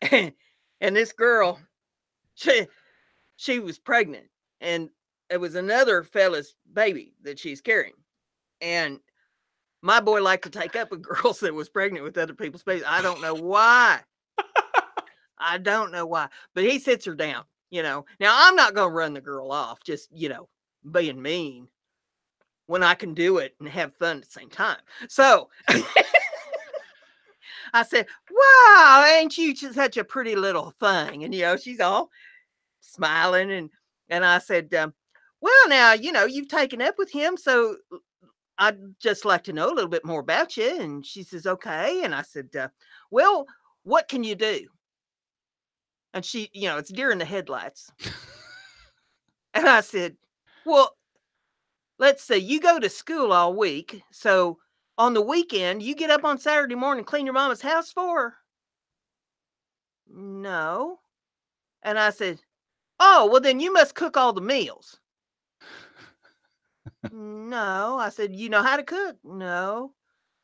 And this girl, she was pregnant. And it was another fella's baby that she's carrying. And my boy liked to take up with girls that was pregnant with other people's babies. I don't know why. I don't know why. But he sits her down, you know. Now, I'm not going to run the girl off, just, you know, being mean, when I can do it and have fun at the same time. So I said, wow, ain't you just such a pretty little thing? And, you know, she's all smiling. And I said, well, now, you know, you've taken up with him. So I'd just like to know a little bit more about you. And she says, okay. And I said, well, what can you do? And she, you know, it's deer in the headlights. And I said, well, let's say you go to school all week. So on the weekend, you get up on Saturday morning and clean your mama's house for her. No. And I said, oh, well, then you must cook all the meals. No. I said, you know how to cook? No.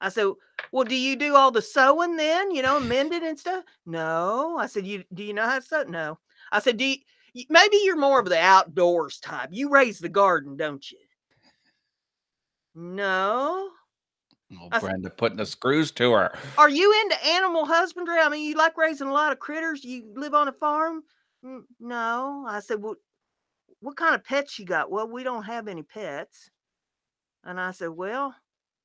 I said, well, do you do all the sewing then, you know, mend it and stuff? No. I said, do you know how to sew? No. I said, maybe you're more of the outdoors type. You raise the garden, don't you? No. Oh, Brenda putting the screws to her. Are you into animal husbandry? I mean, you like raising a lot of critters? You live on a farm? No. I said, well, what kind of pets you got? Well, we don't have any pets. And I said, well,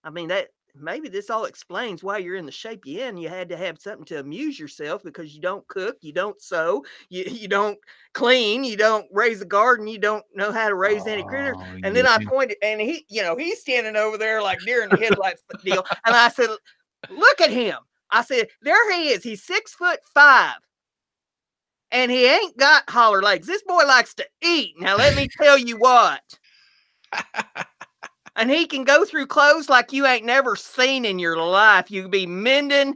I mean, that maybe this all explains why you're in the shape you're in. You had to have something to amuse yourself because you don't cook, you don't sew, you don't clean, you don't raise a garden, you don't know how to raise any critters. And then I pointed, and he, you know, he's standing over there like deer in the headlights deal. And I said, look at him. I said, there he is. He's 6'5". And he ain't got holler legs. This boy likes to eat. Now, let me tell you what. And he can go through clothes like you ain't never seen in your life. You be mending.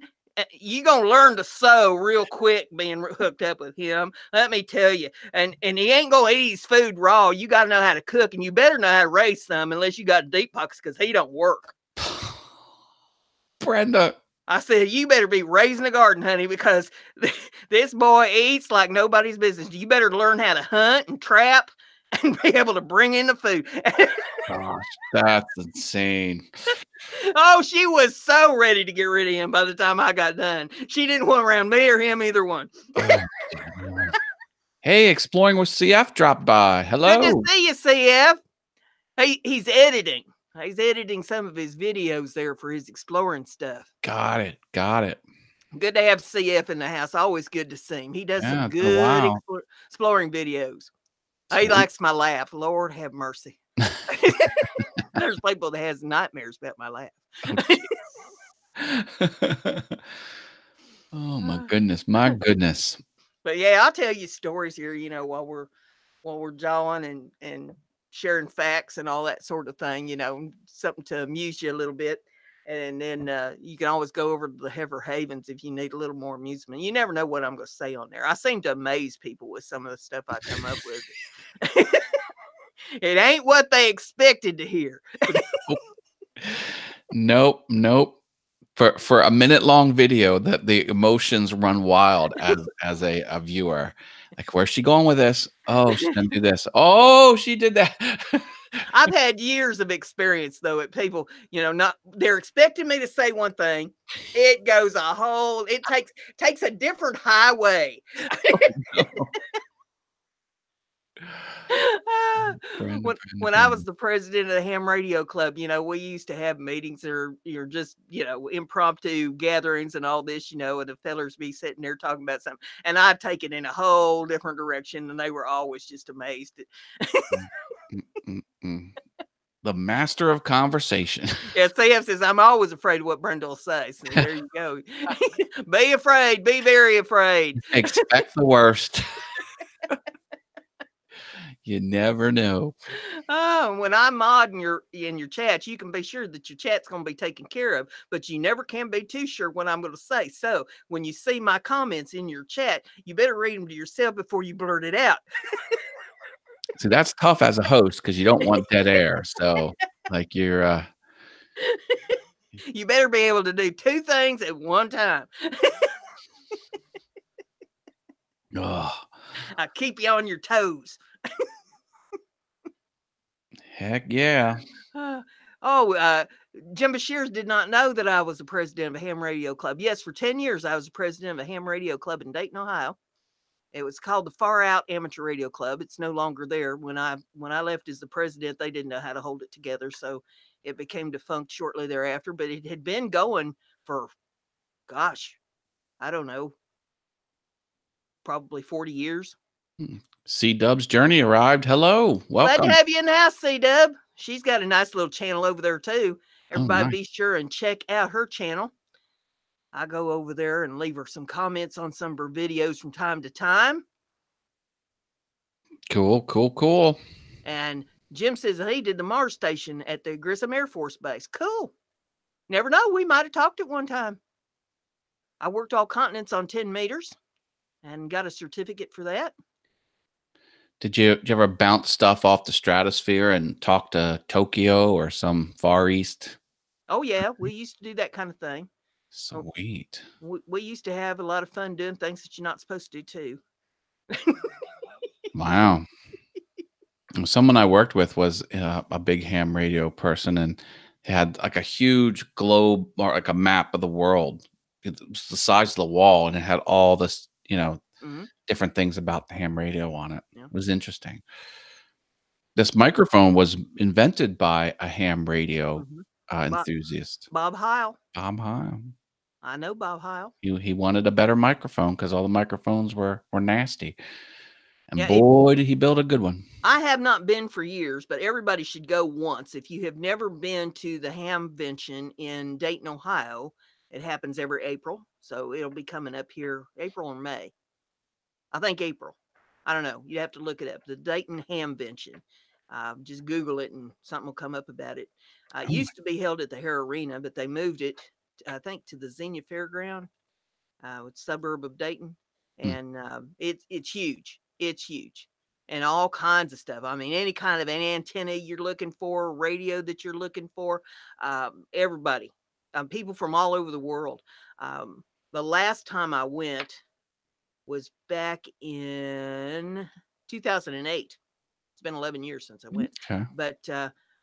You gonna learn to sew real quick being hooked up with him. Let me tell you. And he ain't gonna eat his food raw. You got to know how to cook, and you better know how to raise some unless you got deep pockets because he don't work. Brenda. I said, you better be raising a garden, honey, because this boy eats like nobody's business. You better learn how to hunt and trap and be able to bring in the food. Gosh, that's insane. Oh, she was so ready to get rid of him by the time I got done. She didn't want around me or him, either one. Oh, hey, Exploring with CF dropped by. Hello. Good to see you, CF. He's editing. He's editing some of his videos there for his exploring stuff. Got it. Got it. Good to have CF in the house. Always good to see him. He does Yeah, some it's been a good while. exploring videos. He Sweet. likes my laugh. Lord have mercy. There's people that has nightmares about my laugh. Oh my goodness. My goodness. But yeah, I'll tell you stories here, while we're jawing and sharing facts and all that sort of thing, something to amuse you a little bit. And then you can always go over to the Heifer Havens if you need a little more amusement. You never know what I'm going to say on there. I seem to amaze people with some of the stuff I come up with. It ain't what they expected to hear. Nope. Nope. For a minute-long video, that the emotions run wild as a viewer. Like, where's she going with this? Oh, she's gonna do this. Oh, she did that. I've had years of experience though at people, not they're expecting me to say one thing. It goes it takes a different highway. No. Brenda, Brenda, When I Brenda. was the president of the Ham Radio Club, we used to have meetings or just, impromptu gatherings and all this, and the fellers be sitting there talking about something. And I'd take it in a whole different direction. And they were always just amazed. Mm, mm, mm. The master of conversation. Yeah, CF says, I'm always afraid of what Brenda will say. So there you go. Be afraid. Be very afraid. Expect the worst. You never know. Oh, when I mod in your chats, you can be sure that your chat's going to be taken care of, but you never can be too sure what I'm going to say. So when you see my comments in your chat, you better read them to yourself before you blurt it out. See, that's tough as a host because you don't want dead air. So, like, you're You better be able to do two things at one time. oh, I keep you on your toes. heck yeah. Jim Bashir did not know that I was the president of a ham radio club. Yes, for 10 years, I was the president of a ham radio club in Dayton, Ohio. It was called the Far Out Amateur Radio Club. It's no longer there. When I left as the president, they didn't know how to hold it together, so it became defunct shortly thereafter. But it had been going for, gosh, I don't know, probably 40 years. C Dub's journey arrived. Hello, Glad to welcome. have you in the house, C Dub. She's got a nice little channel over there too. Oh, Everybody nice. be sure and check out her channel. I go over there and leave her some comments on some of her videos from time to time. Cool, cool, cool. And Jim says that he did the Mars station at the Grissom Air Force Base. Cool. Never know. We might have talked at one time. I worked all continents on 10 meters and got a certificate for that. Did you ever bounce stuff off the stratosphere and talk to Tokyo or some Far East? Oh, yeah. We used to do that kind of thing. Sweet. We used to have a lot of fun doing things that you're not supposed to do, too. Wow. Someone I worked with was a big ham radio person and had like a huge globe or like a map of the world. It was the size of the wall and it had all this, Mm-hmm. different things about the ham radio on it. Yeah. It was interesting. This microphone was invented by a ham radio enthusiast. Bob Heil. Bob Heil. I know Bob Heil. He wanted a better microphone because all the microphones were nasty. And Yeah, boy, did he build a good one. I have not been for years, but everybody should go once. If you have never been to the Hamvention in Dayton, Ohio, it happens every April. So it'll be coming up here April or May. I think April. I don't know. You have to look it up. The Dayton Hamvention. Just Google it and something will come up about it. It used to be held at the Hare Arena, but they moved it, I think, to the Xenia Fairground, suburb of Dayton. And it's huge. It's huge. And all kinds of stuff. I mean, any kind of an antenna you're looking for, radio that you're looking for, everybody, people from all over the world. The last time I went was back in 2008. It's been 11 years since I went. Okay. But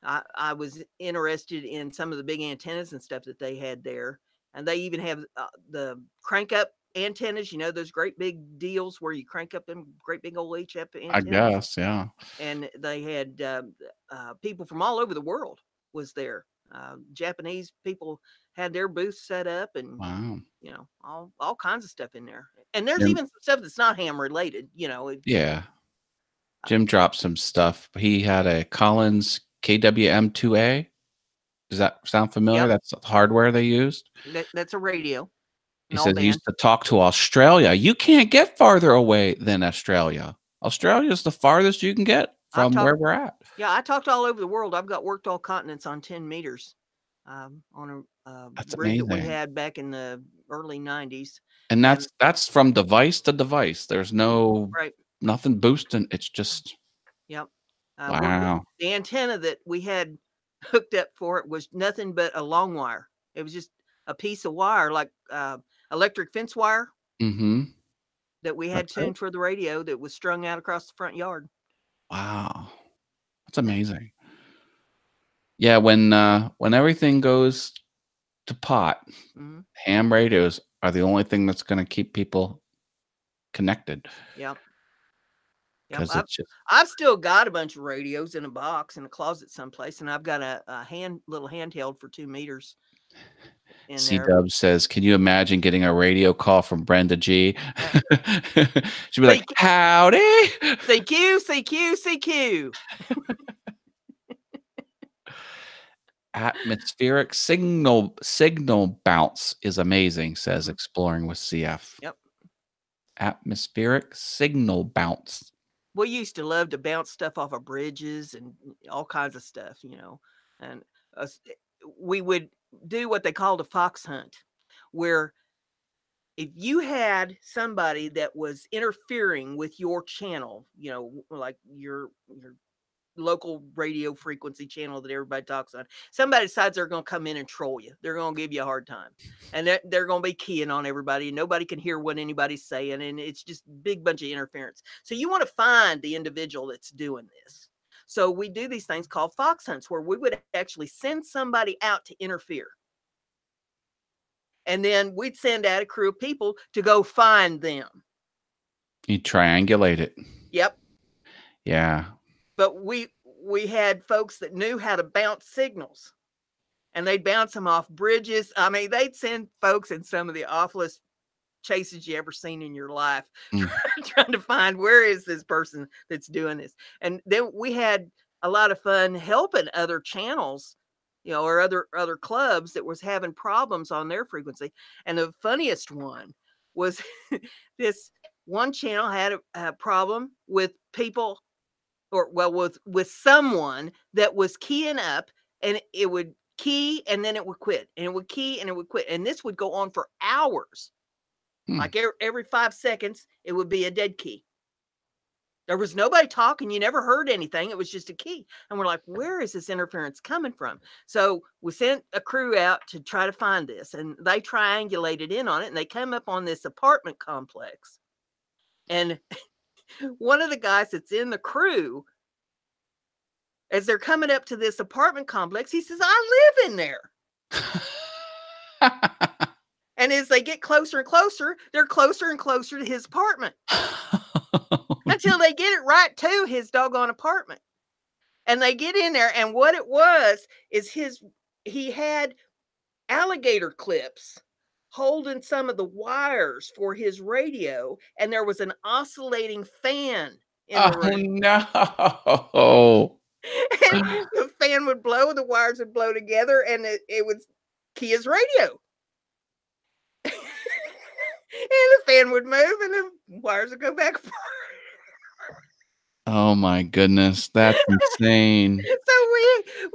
I was interested in some of the big antennas and stuff that they had there. And they even have the crank up antennas, those great big deals where you crank up them great big old HF antennas. I guess, yeah. And they had people from all over the world. was there. Japanese people had their booths set up, and Wow. all kinds of stuff in there. And there's Jim, even some stuff that's not ham related. yeah. Uh, Jim dropped some stuff. He had a Collins KWM2A. Does that sound familiar? yep, That's the hardware they used. that's a radio, He an all says he band. used to talk to Australia. You can't get farther away than Australia. Australia is the farthest you can get I've from talked, where we're at. yeah, I talked all over the world. I've got worked all continents on 10 meters, on a That's rig that we amazing. had back in the early 90s. And And that's from device to device. There's right, nothing boosting. It's just yep. wow. The antenna that we had hooked up for it was nothing but a long wire. It was just a piece of wire, like electric fence wire, Mm-hmm. that we had That's it. tuned for the radio, that was strung out across the front yard. Wow. That's amazing. Yeah, when everything goes to pot, Hmm. ham radios are the only thing that's going to keep people connected Yep. Yep. because it's just I've still got a bunch of radios in a box in a closet someplace, and I've got a little handheld for 2 meters in C there. Dub says, "Can you imagine getting a radio call from BrendaG?" Uh, She'd be like, "Howdy." CQ, CQ, CQ. Atmospheric signal bounce is amazing, says Exploring with CF. Yep. Atmospheric signal bounce. We used to love to bounce stuff off of bridges and all kinds of stuff, and us, we would do what they called a fox hunt, where if you had somebody that was interfering with your channel, like your local radio frequency channel that everybody talks on. Somebody decides they're going to come in and troll you. They're going to give you a hard time, and they're going to be keying on everybody. And nobody can hear what anybody's saying, and it's just a big bunch of interference. So you want to find the individual that's doing this. So we do these things called fox hunts, where we would actually send somebody out to interfere. And then we'd send out a crew of people to go find them. You triangulate it. Yep. Yeah. But we had folks that knew how to bounce signals, and they'd bounce them off bridges. I mean, they'd send folks in some of the awfulest chases you ever seen in your life, trying to find where is this person that's doing this. And then we had a lot of fun helping other channels, or other clubs that was having problems on their frequency. And the funniest one was this one channel had a problem with people, or well, with someone that was keying up, and it would key and then it would quit, and it would key and it would quit, and this would go on for hours. Like every 5 seconds it would be a dead key. There was nobody talking, you never heard anything, it was just a key. And we're like, where is this interference coming from? So we sent a crew out to try to find this, and they triangulated in on it, and they came up on this apartment complex. And one of the guys that's in the crew, as they're coming up to this apartment complex, he says, I live in there. And as they get closer and closer, they're closer and closer to his apartment until they get it right to his doggone apartment. And they get in there, and what it was is he had alligator clips holding some of the wires for his radio, and there was an oscillating fan in the Oh room. no. And the fan would blow, the wires would blow together, and it would key his radio. And the fan would move, and the wires would go back and forth. Oh my goodness, that's insane. So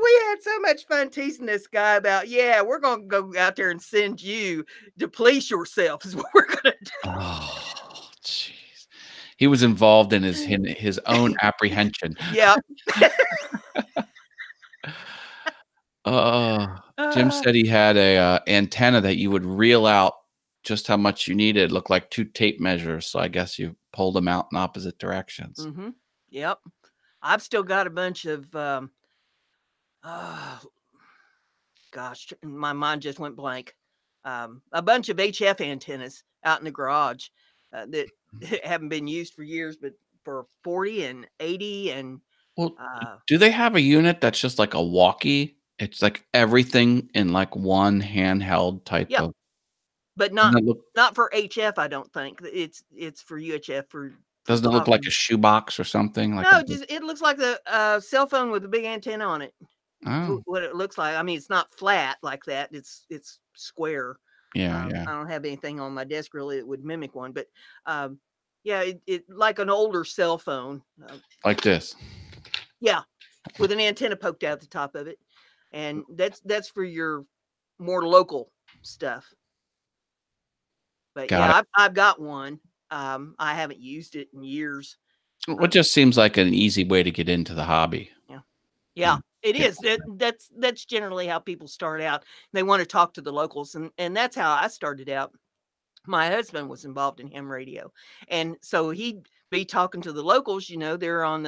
we had so much fun teasing this guy about, yeah, we're gonna go out there and send you to police yourself is what we're gonna do. Oh, jeez. He was involved in his own apprehension. Yep. Jim said he had a antenna that you would reel out just how much you needed. Looked like 2 tape measures, so I guess you pulled them out in opposite directions. Yep. I've still got a bunch of gosh, my mind just went blank. A bunch of HF antennas out in the garage that haven't been used for years, but for 40 and 80 and Well, do they have a unit that's just like a walkie It's like everything in like one handheld type Yeah, of. but Doesn't it look, not for HF. I don't think it's for UHF for doesn't it look like a talking. shoebox or something like a No, big? it looks like a cell phone with a big antenna on it. Oh, What it looks like. I mean, it's not flat like that. It's square. yeah, yeah, I don't have anything on my desk really that would mimic one, but um, yeah, it like an older cell phone. like this. Yeah, with an antenna poked out the top of it, and that's for your more local stuff. But Got yeah, it. I've got one. I haven't used it in years. What Uh, just seems like an easy way to get into the hobby. yeah, You yeah, know, it get is. That's generally how people start out. They want to talk to the locals, and that's how I started out. My husband was involved in ham radio, and so he'd be talking to the locals. They're on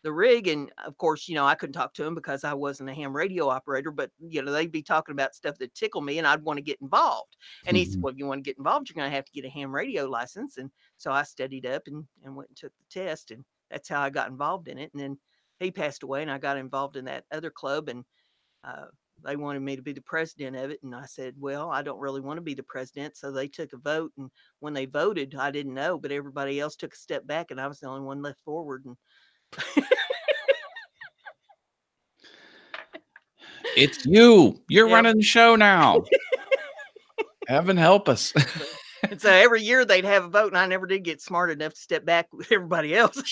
the rig, and of course, I couldn't talk to them because I wasn't a ham radio operator. But they'd be talking about stuff that tickle me, and I'd want to get involved. And he said, Mhm. "Well, if you want to get involved, you're going to have to get a ham radio license." And so I studied up and went and took the test, and that's how I got involved in it. And then he passed away, and I got involved in that other club, and uh, they wanted me to be the president of it. And I said, well, I don't really want to be the president. So they took a vote. And when they voted, I didn't know, but everybody else took a step back and I was the only one left forward. And It's you. You're yep. running the show now. Heaven help us. And so every year they'd have a vote, and I never did get smart enough to step back with everybody else.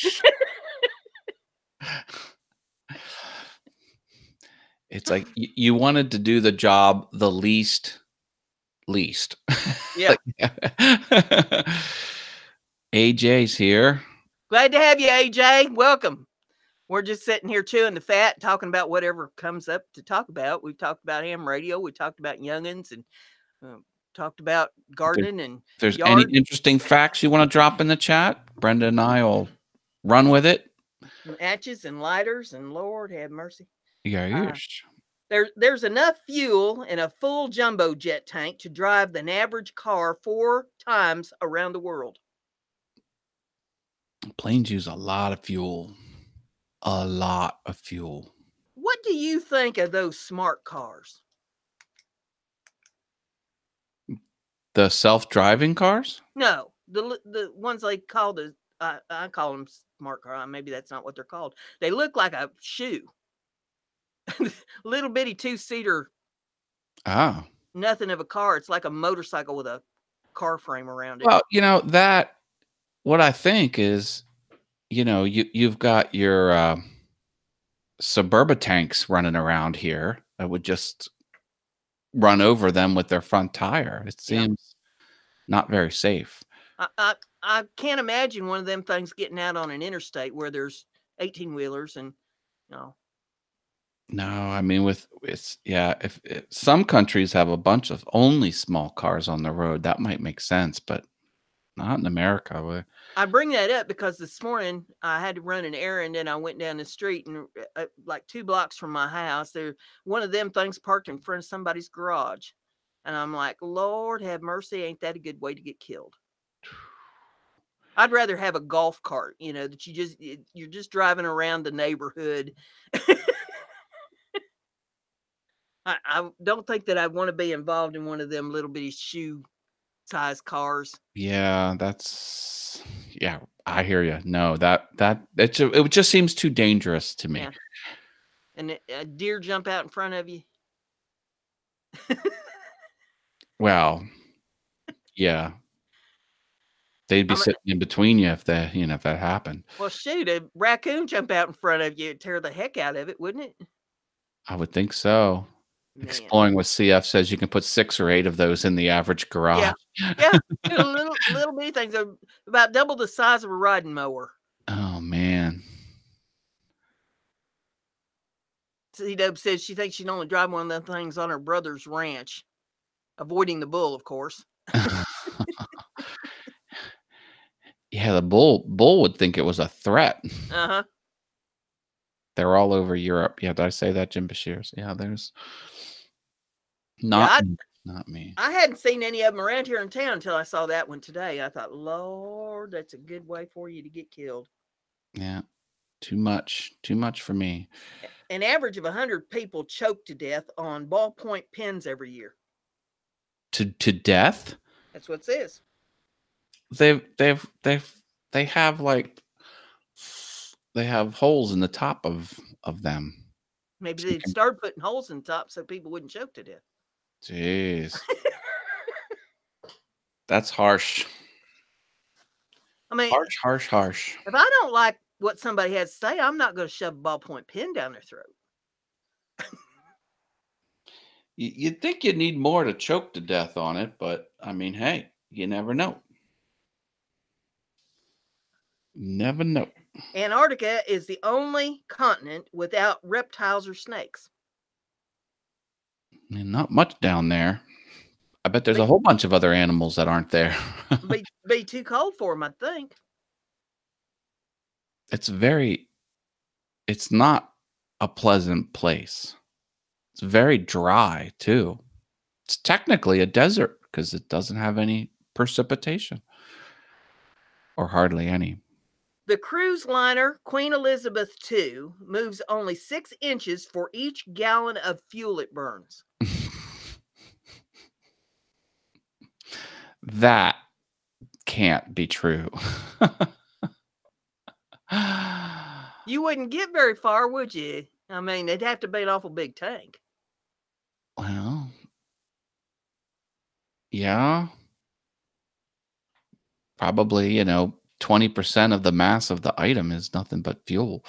It's like you wanted to do the job the least. Yeah. Like, AJ's here. Glad to have you, AJ. Welcome. We're just sitting here chewing the fat, talking about whatever comes up to talk about. We've talked about ham radio. We talked about youngins and talked about gardening and If there's any yard interesting facts you want to drop in the chat, Brenda and I will run with it. matches and lighters, and Lord have mercy. Yeah, Uh, yes. there's enough fuel in a full jumbo jet tank to drive an average car 4 times around the world. Planes use a lot of fuel. A lot of fuel. What do you think of those smart cars? The self-driving cars? No, the ones they call I call them smart car. Maybe that's not what they're called. They look like a shoe. Little bitty two-seater, Ah. nothing of a car. It's like a motorcycle with a car frame around it. Well, that what I think is, you've got your Suburba tanks running around here that would just run over them with their front tire. It Yeah. seems not very safe. I can't imagine one of them things getting out on an interstate where there's 18-wheelers and you know. No, I mean if some countries have a bunch of only small cars on the road, that might make sense, but not in America. I bring that up because this morning I had to run an errand and I went down the street and like 2 blocks from my house, there one of them things parked in front of somebody's garage. And I'm like, Lord have mercy, ain't that a good way to get killed? I'd rather have a golf cart, that you're just driving around the neighborhood. I don't think that I want to be involved in one of them little bitty shoe size cars. Yeah, yeah, I hear you. No, it just seems too dangerous to me. Yeah. And a deer jump out in front of you. Well, yeah. They'd be sitting in between you if that happened. Well, shoot, a raccoon jump out in front of you, it'd tear the heck out of it, wouldn't it? I would think so. Man. Exploring with CF says you can put 6 or 8 of those in the average garage. Yeah. Little bitty things are about double the size of a riding mower. Oh, man. C-Dub says she thinks she'd only drive one of them things on her brother's ranch, avoiding the bull, of course. Yeah, the bull would think it was a threat. Uh-huh. They're all over Europe. Yeah, did I say that, Jim Bashirs? Yeah, there's Yeah, not me. I hadn't seen any of them around here in town until I saw that one today. I thought, Lord, that's a good way for you to get killed. Yeah. Too much for me. An average of 100 people choke to death on ballpoint pens every year. To death? That's what it says. They have like they have holes in the top of them. Maybe So you they'd can, start putting holes in the top so people wouldn't choke to death. jeez. That's harsh. I mean, Harsh. if I don't like what somebody has to say, I'm not going to shove a ballpoint pen down their throat. You'd think you'd need more to choke to death on it, but I mean, hey, you never know. Never know. Antarctica is the only continent without reptiles or snakes. And not much down there. I bet there's a Be, whole bunch of other animals that aren't there. be too cold for them, I think. It's not a pleasant place. It's very dry too. It's technically a desert because it doesn't have any precipitation or hardly any. The cruise liner Queen Elizabeth II moves only 6 inches for each gallon of fuel it burns. That can't be true. You wouldn't get very far, would you? I mean, it'd have to be an awful big tank. Well, yeah. Probably, 20% of the mass of the item is nothing but fuel.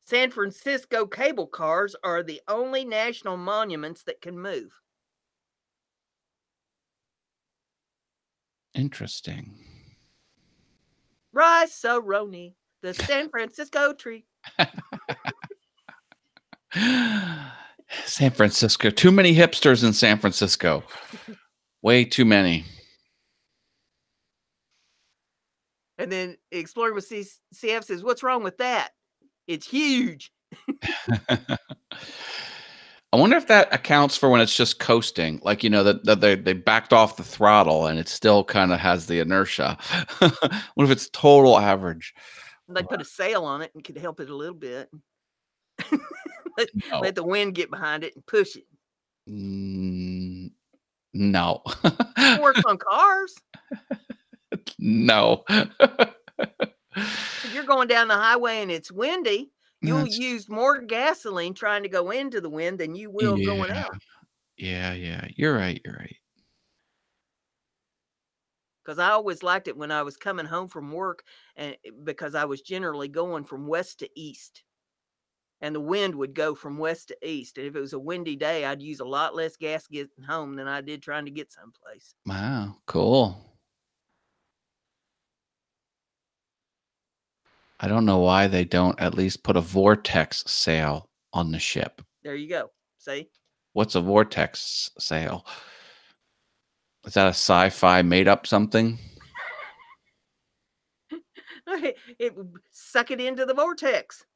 San Francisco cable cars are the only national monuments that can move. Interesting. Rice-a-roni, the San Francisco tree. San Francisco. Too many hipsters in San Francisco. Way too many. And then Exploring with CF says, what's wrong with that? It's huge. I wonder if that accounts for when it's just coasting, like that they backed off the throttle and it still kind of has the inertia. What if it's total average? They put a sail on it and could help it a little bit. No. Let the wind get behind it and push it. No. It works on cars. No. If you're going down the highway and it's windy, you'll use more gasoline trying to go into the wind than you will going out. Yeah. You're right. Because I always liked it when I was coming home from work, and because I was generally going from west to east, and the wind would go from west to east. And if it was a windy day, I'd use a lot less gas getting home than I did trying to get someplace. Wow, cool. I don't know why they don't at least put a vortex sail on the ship. There you go. See? What's a vortex sail? Is that a sci-fi made up something? It would suck it into the vortex.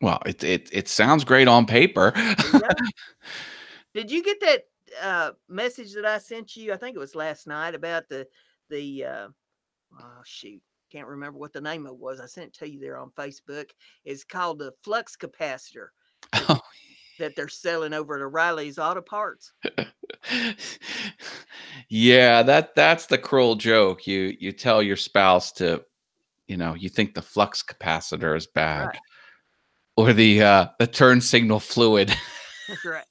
Well, it sounds great on paper. Did you get that message that I sent you? I think it was last night about the oh shoot, can't remember what the name of it was. I sent it to you there on Facebook. It's called the flux capacitor that they're selling over at O'Reilly's Auto Parts. Yeah, that's the cruel joke. You tell your spouse to, you think the flux capacitor is bad. Right. Or the turn signal fluid. That's right.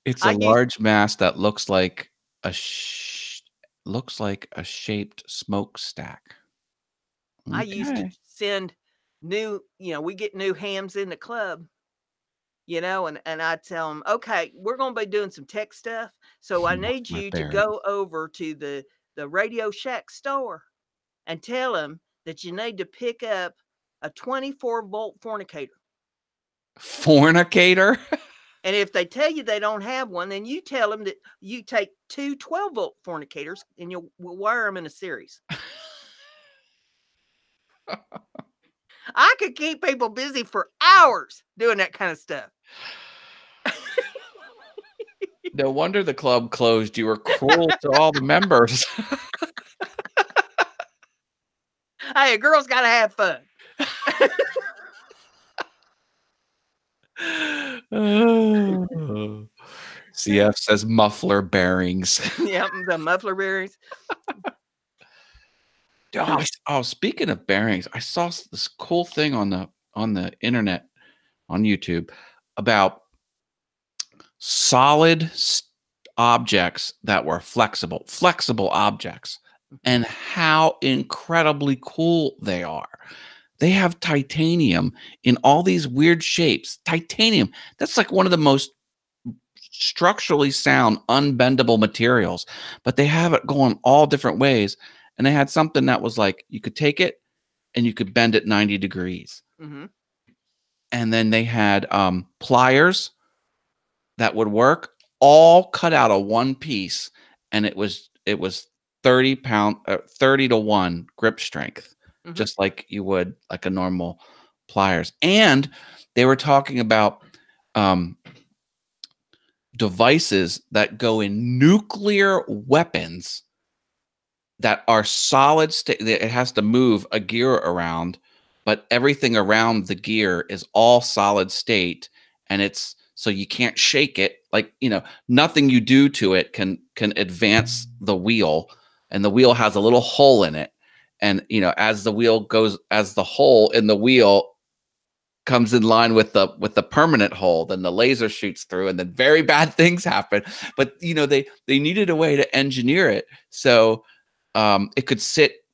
It's a large mass that looks like a shaped smokestack. Okay. I used to send new, we get new hams in the club, and I tell them, okay, we're going to be doing some tech stuff. So I need you to go over to the Radio Shack store and tell them that you need to pick up a 24-volt fornicator. Fornicator? And if they tell you they don't have one, then you tell them that you take 2 12-volt fornicators and we'll wire them in a series. I could keep people busy for hours doing that kind of stuff. No wonder the club closed. You were cruel to all the members. Hey, a girl's got to have fun. Oh. CF says muffler bearings. Yep, the muffler bearings. Oh, speaking of bearings, I saw this cool thing on the internet on YouTube about solid objects that were flexible objects, and how incredibly cool they are. They have titanium in all these weird shapes. Titanium, that's like one of the most structurally sound, unbendable materials, but they have it going all different ways. And they had something that was like you could take it and you could bend it 90 degrees. Mm-hmm. And then they had pliers that would work, all cut out of one piece, and it was 30 to 1 grip strength, Mm-hmm. just like you would like a normal pliers. And they were talking about devices that go in nuclear weapons that are solid state. It has to move a gear around, but everything around the gear is all solid state, and it's so you can't shake it. Like, nothing you do to it can advance the wheel, and the wheel has a little hole in it. And as the hole in the wheel comes in line with the permanent hole, then the laser shoots through, and then very bad things happen. But they needed a way to engineer it so it could sit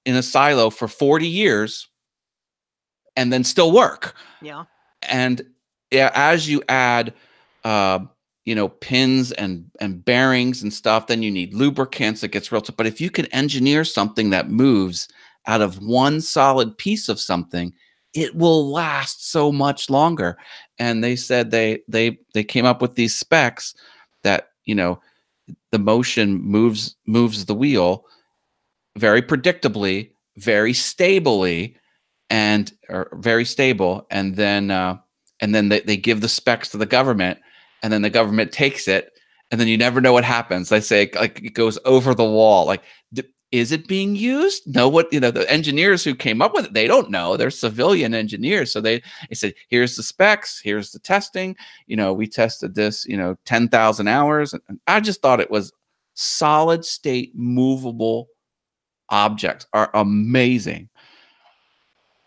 in a silo for 40 years and then still work. Yeah. And yeah, as you add uh, pins and bearings and stuff, then you need lubricants. It gets real tough. But if you can engineer something that moves out of one solid piece of something, it will last so much longer. And they said they came up with these specs that the motion moves the wheel very predictably, very stably, and or very stable. And then they give the specs to the government, and then the government takes it, and then you never know what happens. They say like it goes over the wall. Like, is it being used? No, the engineers who came up with it, they don't know. They're civilian engineers. So they said, here's the specs, here's the testing. We tested this, 10,000 hours. And I just thought it was solid state movable objects are amazing.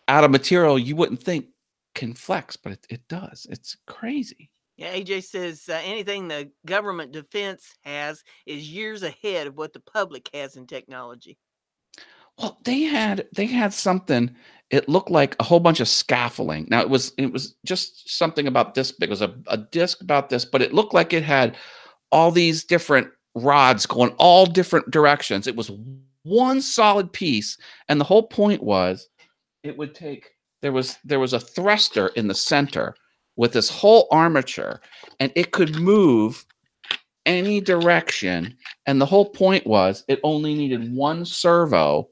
Out of material you wouldn't think can flex, but it does. It's crazy. Yeah, AJ says anything the government defense has is years ahead of what the public has in technology. Well, they had something. It looked like a whole bunch of scaffolding. Now it was just something about this big. It was a disc about this, but it looked like it had all these different rods going all different directions. It was one solid piece, and the whole point was it would take there was a thruster in the center with this whole armature, and it could move any direction. And the whole point was it only needed one servo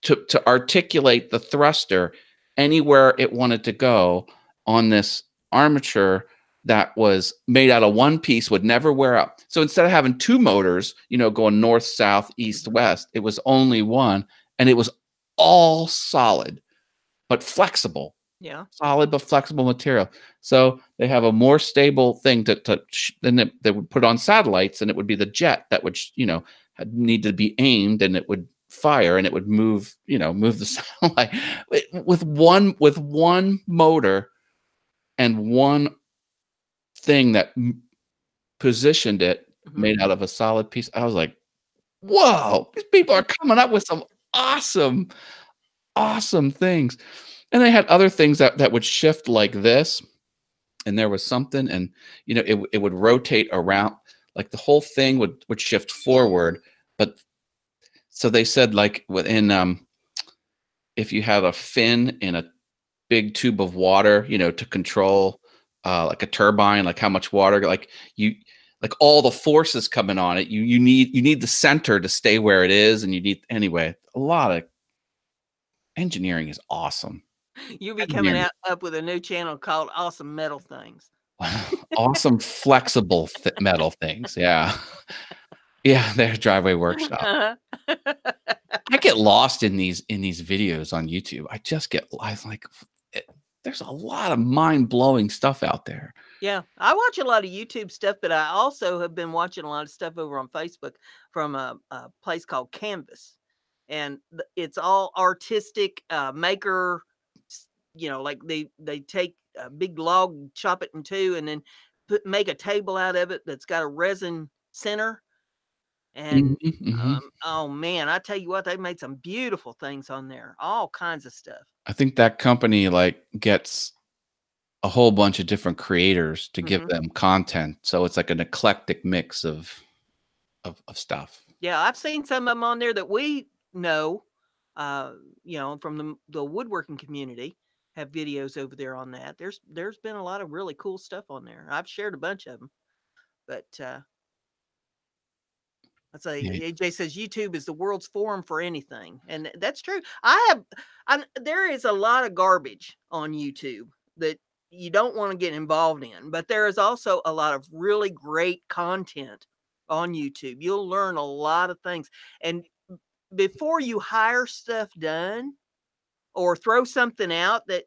to articulate the thruster anywhere it wanted to go on this armature that was made out of one piece, would never wear out. So instead of having two motors, going north, south, east, west, it was only one, and it was all solid but flexible. Yeah. Solid but flexible material. So they have a more stable thing then they would put on satellites, and it would be the jet that would need to be aimed, and it would fire, and it would move the satellite with one motor and one thing that positioned it, made out of a solid piece. I was like, whoa, these people are coming up with some awesome things. And they had other things that would shift like this. And there was something, and it would rotate around, like the whole thing would shift forward. But so they said, like within if you have a fin in a big tube of water, to control like a turbine, like how much water, like all the forces coming on it, you need the center to stay where it is, and anyway, a lot of engineering is awesome. You'll be coming up with a new channel called Awesome Metal Things. Awesome flexible metal things. Yeah. Yeah, their driveway workshop. I get lost in these videos on YouTube. I like there's a lot of mind-blowing stuff out there. Yeah, I watch a lot of YouTube stuff, but I also have been watching a lot of stuff over on Facebook from a place called Canvas, and it's all artistic maker. Like they take a big log, chop it in two, and then make a table out of it that's got a resin center. And Mhm, mhm. oh man, I tell you what, they made some beautiful things on there, all kinds of stuff. I think that company, like, gets a whole bunch of different creators to give Hmm. them content, so it's like an eclectic mix of stuff. Yeah, I've seen some of them on there that we know, uh, from the woodworking community have videos over there on that. There's been a lot of really cool stuff on there. I've shared a bunch of them, but let's say Yeah. AJ says YouTube is the world's forum for anything, and that's true. There is a lot of garbage on YouTube that you don't want to get involved in, but there is also a lot of really great content on YouTube. You'll learn a lot of things, and before you hire stuff done or throw something out that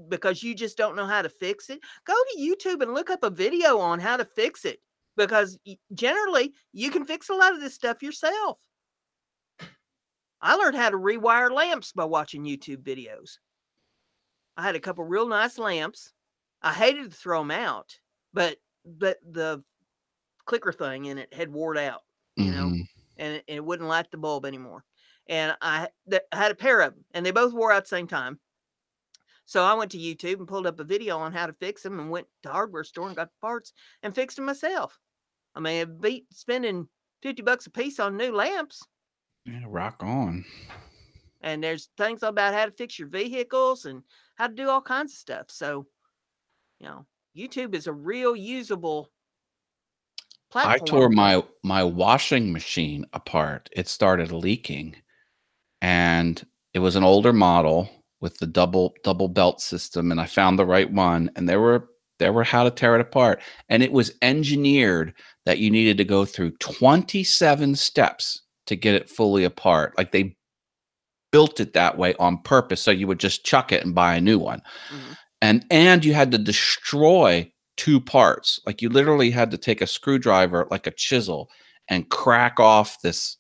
because you just don't know how to fix it, go to YouTube and look up a video on how to fix it, because generally you can fix a lot of this stuff yourself. I learned how to rewire lamps by watching YouTube videos. I had a couple real nice lamps. I hated to throw them out, but the clicker thing in it had worn out, Mhm. and it wouldn't light the bulb anymore. And I had a pair of them, and they both wore out at the same time. So I went to YouTube and pulled up a video on how to fix them, and went to the hardware store and got the parts and fixed them myself. I mean, it beat spending $50 a piece on new lamps. Yeah, rock on. And there's things about how to fix your vehicles and how to do all kinds of stuff. So, you know, YouTube is a real usable I tore platform. my washing machine apart. It started leaking, and it was an older model with the double belt system, and I found the right one, and there were how to tear it apart, and it was engineered that you needed to go through 27 steps to get it fully apart. Like, they built it that way on purpose, so you would just chuck it and buy a new one. Hmm. And you had to destroy 2 parts. Like, you literally had to take a screwdriver, like a chisel, and crack off this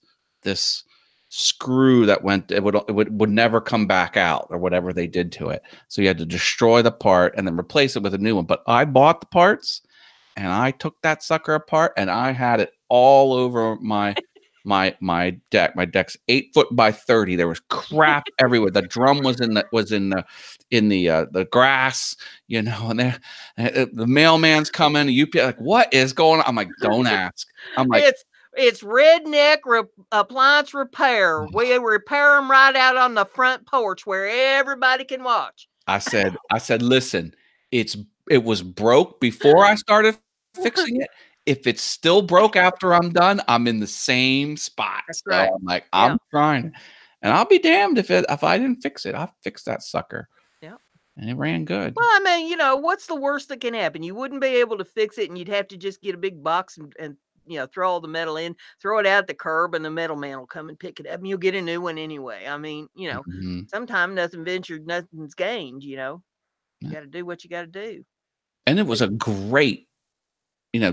screw that went it would never come back out, or whatever they did to it. So you had to destroy the part and then replace it with a new one. But I bought the parts, and I took that sucker apart, and I had it all over my deck. My deck's 8 foot by 30. There was crap everywhere. The drum was in the grass, and the mailman's coming. UPS, like, what is going on? I'm like, don't ask. I'm like, It's redneck appliance repair. We repair them right out on the front porch where everybody can watch. I said, listen, it was broke before I started fixing it. If it's still broke after I'm done, I'm in the same spot. That's So right. I'm like, Yeah. I'm trying, and I'll be damned if I didn't fix it. I fixed that sucker, Yeah. and it ran good. Well, I mean, what's the worst that can happen? You wouldn't be able to fix it, and you'd have to just get a big box and throw all the metal in, throw it out at the curb, and the metal man will come and pick it up, and you'll get a new one anyway. I mean, Mhm. sometimes nothing ventured, nothing's gained. You Yeah. got to do what you got to do. And it was a great,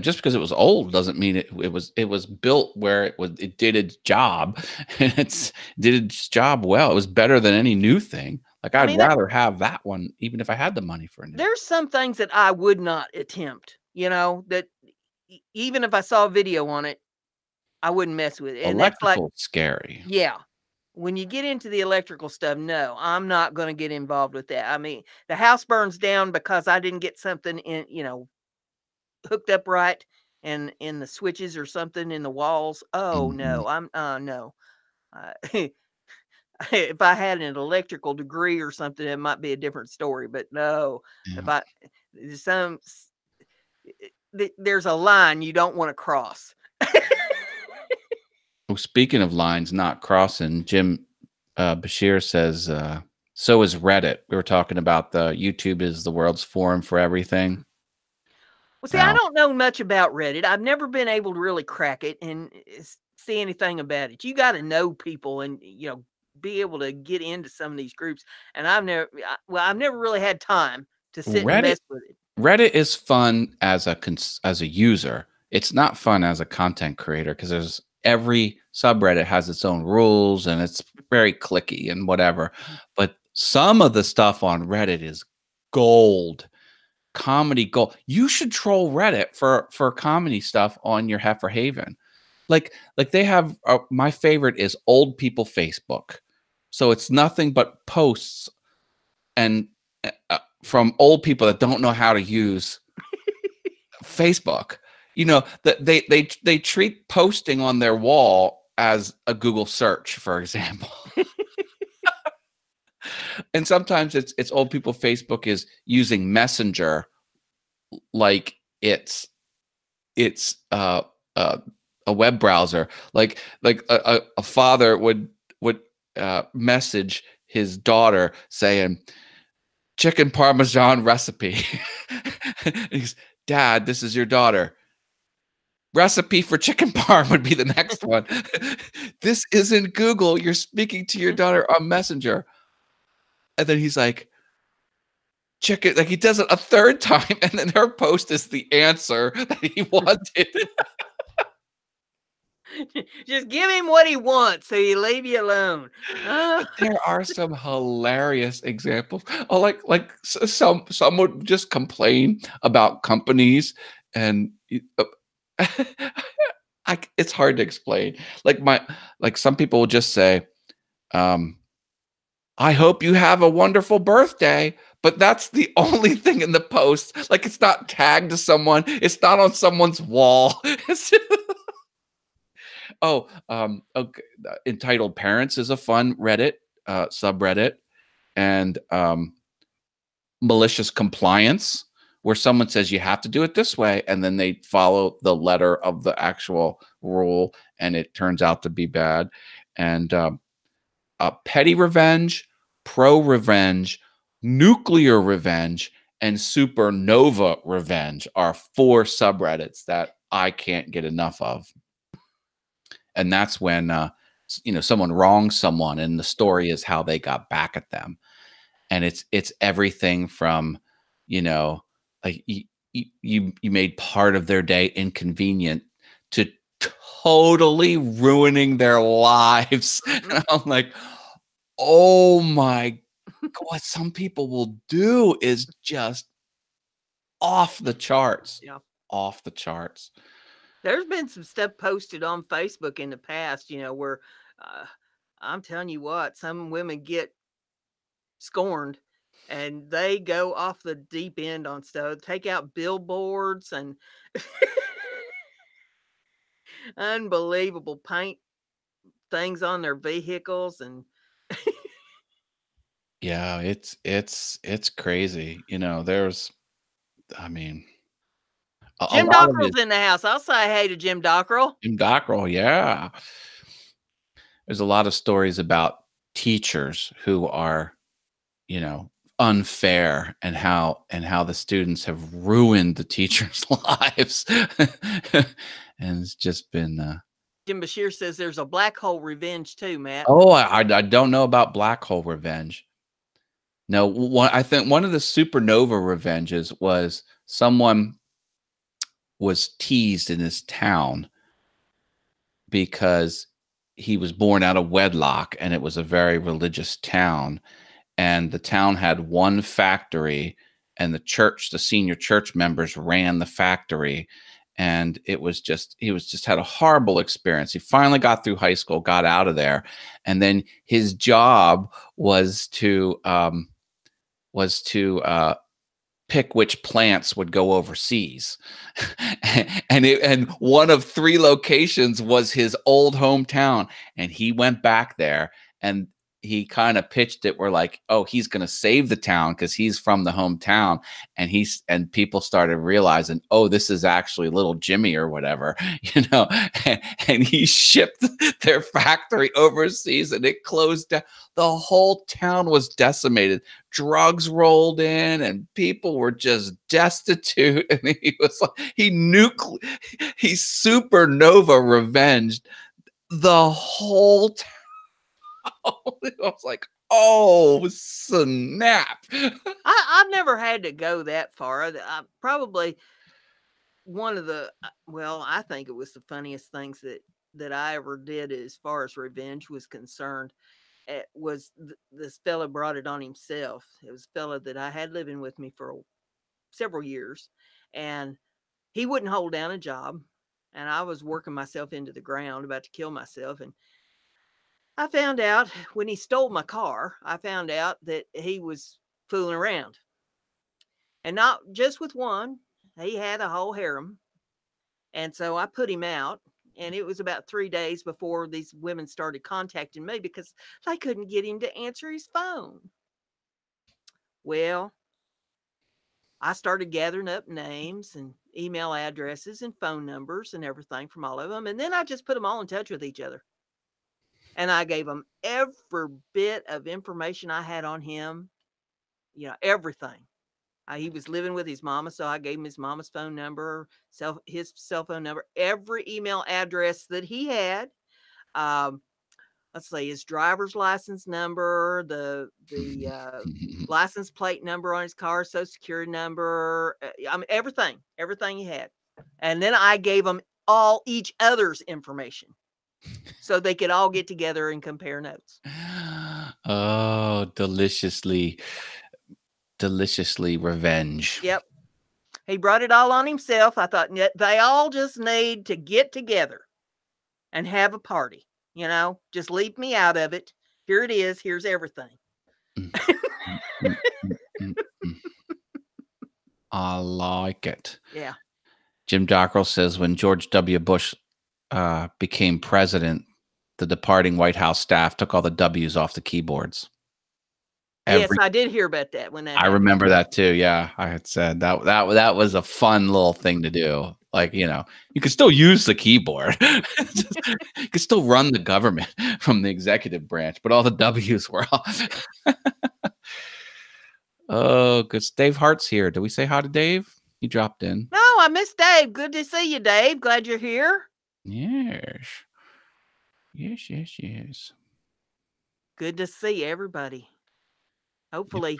just because it was old doesn't mean it was built where it did its job, and it did its job well. It was better than any new thing. Like, I I'd mean, rather have that one even if I had the money for a new one. there's some things that I would not attempt. That even if I saw a video on it, I wouldn't mess with it. And that's like, Electrical is scary. yeah. When you get into the electrical stuff, no, I'm not going to get involved with that. I mean, the house burns down because I didn't get something hooked up right, and in the switches or something in the walls. Oh Mhm. no, I'm no. Uh, if I had an electrical degree or something, it might be a different story. But no, if Yeah. I some there's a line you don't want to cross. Well, speaking of lines not crossing, Jim Bashir says, so is Reddit. We were talking about the YouTube is the world's forum for everything. Well, see, I Now, don't know much about Reddit. I've never been able to really crack it, and see anything about it. You got to know people and, be able to get into some of these groups. And I've never really had time to sit and Reddit mess with it. Reddit is fun as a user. It's not fun as a content creator because every subreddit has its own rules and it's very clicky and whatever. But some of the stuff on Reddit is gold, comedy gold. You should troll Reddit for comedy stuff on your Heifer Haven. Like they have my favorite is old people Facebook. So it's nothing but posts and from old people that don't know how to use Facebook. That they treat posting on their wall as a Google search, for example. And sometimes it's old people Facebook is using Messenger like it's a web browser. Like a father would message his daughter saying chicken parmesan recipe. He's, Dad, this is your daughter. Recipe for chicken parm would be the next one. This isn't Google. You're speaking to your daughter on Messenger. And then he's like, chicken. Like he does it a third time. And then her post is the answer that he wanted. Just give him what he wants so he leave you alone. There are some hilarious examples. Oh, like some would just complain about companies and it's hard to explain. Like some people will just say, I hope you have a wonderful birthday. But that's the only thing in the post. Like it's not tagged to someone. It's not on someone's wall. Okay. Entitled Parents is a fun Reddit subreddit, and malicious compliance, where someone says you have to do it this way, and then they follow the letter of the actual rule, and it turns out to be bad. And petty revenge, pro revenge, nuclear revenge, and supernova revenge are 4 subreddits that I can't get enough of. And that's when someone wrongs someone and the story is how they got back at them. And it's everything from like you made part of their day inconvenient to totally ruining their lives. And I'm like, oh my God, what some people will do is just off the charts. Yeah. Off the charts. There's been some stuff posted on Facebook in the past, where I'm telling you what, some women get scorned and they go off the deep end on stuff, take out billboards and unbelievable paint things on their vehicles. And yeah, it's crazy. There's, I mean, a Jim lot of it Dockrell's in the house. I'll say hey to Jim Dockrell. Jim Dockrell, yeah. There's a lot of stories about teachers who are, unfair and how the students have ruined the teachers' lives. And it's just been Jim Bashir says there's a black hole revenge too, Matt. oh, I don't know about black hole revenge. No, I think one of the supernova revenges was someone was teased in his town because he was born out of wedlock, and it was a very religious town, and the town had one factory, and the senior church members ran the factory, and he had a horrible experience. He finally got through high school, got out of there, and then his job was to pick which plants would go overseas. and one of 3 locations was his old hometown. And he went back there and he kind of pitched it where like, oh, he's going to save the town because he's from the hometown. And people started realizing, oh, this is actually little Jimmy or whatever, and he shipped their factory overseas and it closed down. The whole town was decimated. Drugs rolled in and people were just destitute. And he was like, he supernova revenged the whole time. I was like, oh, snap. I've never had to go that far. Probably one of the well, I think it was the funniest things that I ever did as far as revenge was concerned. It was this fella brought it on himself. It was a fella that I had living with me for several years, and he wouldn't hold down a job, and I was working myself into the ground, about to kill myself, and I found out when he stole my car, I found out that he was fooling around. And not just with one, he had a whole harem. And so I put him out. And it was about 3 days before these women started contacting me because they couldn't get him to answer his phone. Well, I started gathering up names and email addresses and phone numbers and everything from all of them. And then I just put them all in touch with each other. And I gave them every bit of information I had on him, everything. He was living with his mama, so I gave him his mama's phone number, his cell phone number, every email address that he had. Um, let's say his driver's license number, the license plate number on his car, social security number. I mean, everything he had, and then I gave them each other's information, so they could all get together and compare notes. Oh, deliciously revenge. Yep. He brought it all on himself. I thought they all just need to get together and have a party. Just leave me out of it. Here it is. Here's everything. I like it. Yeah. Jim Dockrell says when George W. Bush became president, the departing White House staff took all the W's off the keyboards. Yes, I did hear about that when that I happened. remember that too. Yeah, I had said that was a fun little thing to do. Like, you could still use the keyboard. You could still run the government from the executive branch, but all the W's were off. Oh, because Dave Hart's here. Did we say hi to Dave? He dropped in. No, I missed Dave. Good to see you, Dave. Glad you're here. Yes. Yes. Good to see everybody. Hopefully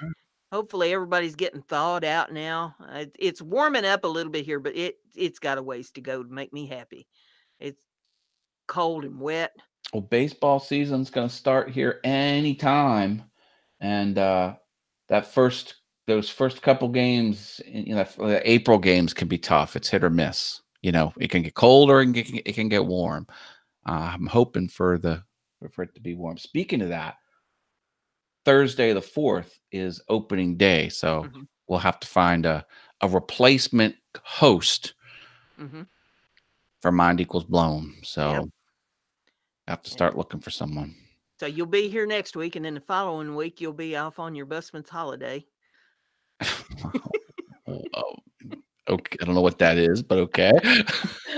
everybody's getting thawed out now. It's warming up a little bit here, but it's got a ways to go to make me happy. It's cold and wet. Well, baseball season's going to start here anytime, and those first couple games, the April games can be tough. It's hit or miss. It can get cold or it can get warm. I'm hoping for it to be warm. Speaking of that, Thursday the 4th is opening day, so we'll have to find a replacement host for Mind Equals Blown. So I have to start looking for someone. So you'll be here next week, and then the following week you'll be off on your busman's holiday. Okay, I don't know what that is, but okay.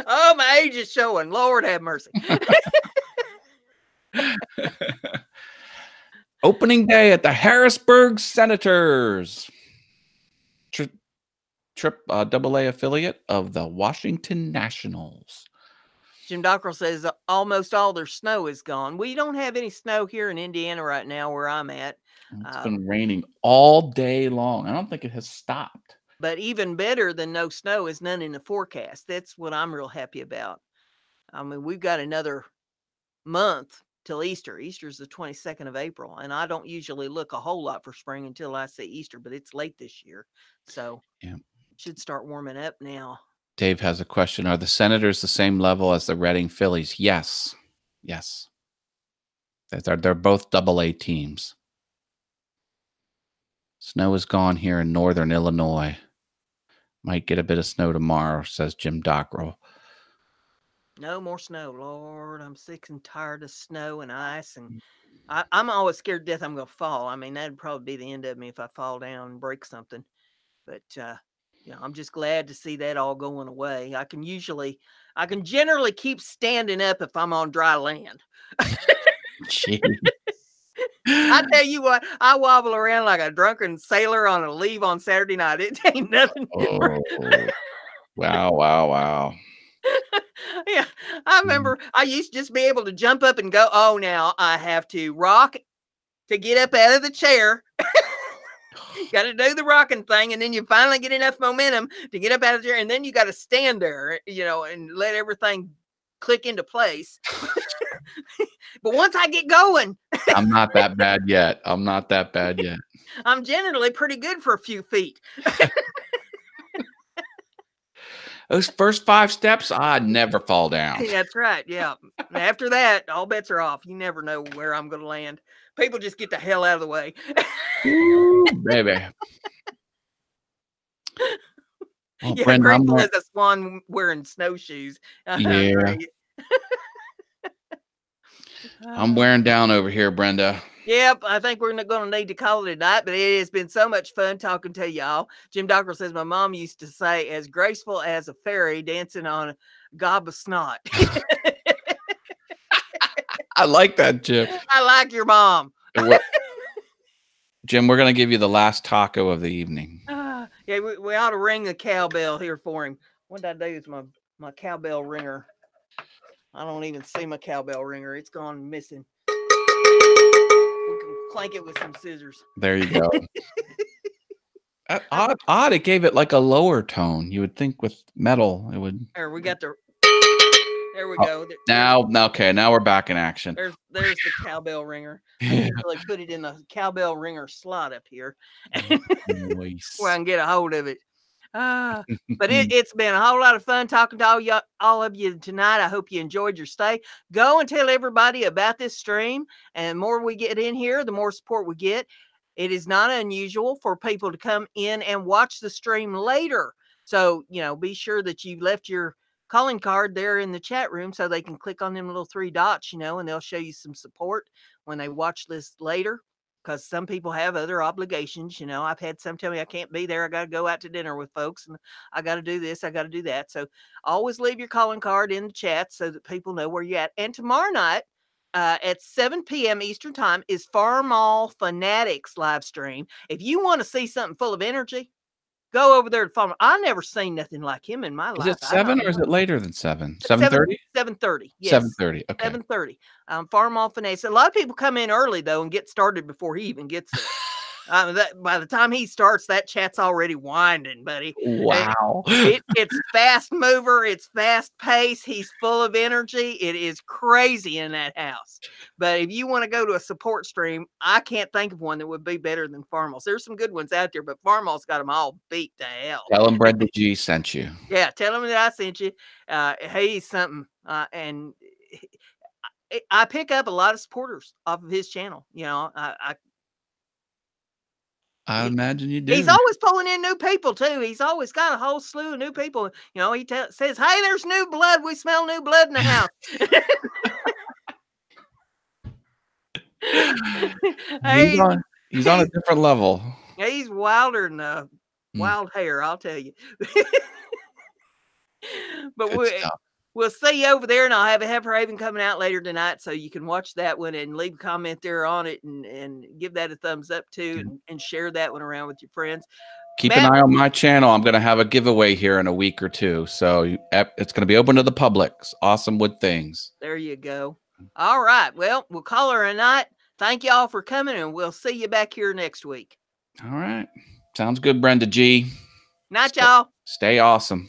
Oh, my age is showing. Lord have mercy. Opening day at the Harrisburg Senators. AA affiliate of the Washington Nationals. Jim Dockrell says almost all their snow is gone. We don't have any snow here in Indiana right now where I'm at. It's been raining all day long. I don't think it has stopped. But even better than no snow is none in the forecast. That's what I'm real happy about. I mean, we've got another month till Easter. Easter's the 22nd of April, and I don't usually look a whole lot for spring until I see Easter, but it's late this year. So it should start warming up now. Dave has a question. Are the Senators the same level as the Reading Phillies? Yes. They're both AA teams. Snow is gone here in northern Illinois. Might get a bit of snow tomorrow, says Jim Dockrell. No more snow, Lord. I'm sick and tired of snow and ice, and I'm always scared to death I'm going to fall. I mean, that'd probably be the end of me if I fall down and break something. But I'm just glad to see that all going away. I can generally keep standing up if I'm on dry land. I tell you what, I wobble around like a drunken sailor on a leave on Saturday night. It ain't nothing. Wow. Yeah, I remember I used to just be able to jump up and go, oh, now I have to rock to get up out of the chair. Got to do the rocking thing, and then you finally get enough momentum to get up out of the chair, and then you got to stand there, and let everything click into place. But once I get going, I'm not that bad yet. I'm not that bad yet. I'm generally pretty good for a few feet. Those first 5 steps, I never fall down. That's right. Yeah. After that, all bets are off. You never know where I'm going to land. People just get the hell out of the way. Ooh, baby. Oh, Yeah, Brenda, graceful as a swan wearing snowshoes. yeah, I'm wearing down over here, Brenda. Yep, I think we're going to need to call it a night, but it has been so much fun talking to y'all. Jim Dockrell says my mom used to say, as graceful as a fairy dancing on a gob of snot. I like that, Jim. I like your mom. Jim, we're going to give you the last taco of the evening. Yeah, we ought to ring the cowbell here for him. What did I do with my cowbell ringer? I don't even see my cowbell ringer. It's gone missing. We can clank it with some scissors. There you go. Odd. It gave it like a lower tone. You would think with metal it would. There we got the. There we go. Now we're back in action. There's the cowbell ringer. I usually put it in the cowbell ringer slot up here, where I can get a hold of it. But it's been a whole lot of fun talking to all of you tonight. I hope you enjoyed your stay. Go and tell everybody about this stream. And the more we get in here, the more support we get. It is not unusual for people to come in and watch the stream later. So, be sure that you left your calling card there in the chat room so they can click on them little 3 dots, and they'll show you some support when they watch this later. Because some people have other obligations. I've had some tell me I can't be there. I got to go out to dinner with folks, and I got to do this. I got to do that. So always leave your calling card in the chat so that people know where you're at. And tomorrow night at 7 p.m. Eastern time is Farm Mall Fanatics live stream. If you want to see something full of energy, go over there to Farm. I never seen nothing like him in my life. Is it 7 or is it later than 7? 7:30? 7:30. Yes. 7:30. Okay. 7:30. Farm Mall Fanatics. A lot of people come in early though and get started before he even gets there. By the time he starts, that chat's already winding, buddy. Wow. It's fast mover. It's fast pace. He's full of energy. It is crazy in that house. But if you want to go to a support stream, I can't think of one that would be better than Farmall's. There's some good ones out there, but Farmall's got them all beat to hell. Tell him BrendaG sent you. Yeah, tell him that I sent you. He's something. And I pick up a lot of supporters off of his channel. I imagine you do. He's always pulling in new people too. He's always got a whole slew of new people. He says, "Hey, there's new blood. We smell new blood in the house." He's on a different level. He's wilder than wild hair, I'll tell you. But we'll see you over there, and I'll have a Heifer Haven coming out later tonight, so you can watch that one and leave a comment there on it, and give that a thumbs up too, and share that one around with your friends. Keep an eye on my channel. I'm going to have a giveaway here in a week or two, so it's going to be open to the public. Awesome Wood Things. There you go. All right. Well, we'll call her a night. Thank y'all for coming, and we'll see you back here next week. All right. Sounds good, BrendaG. Night, y'all. Stay awesome.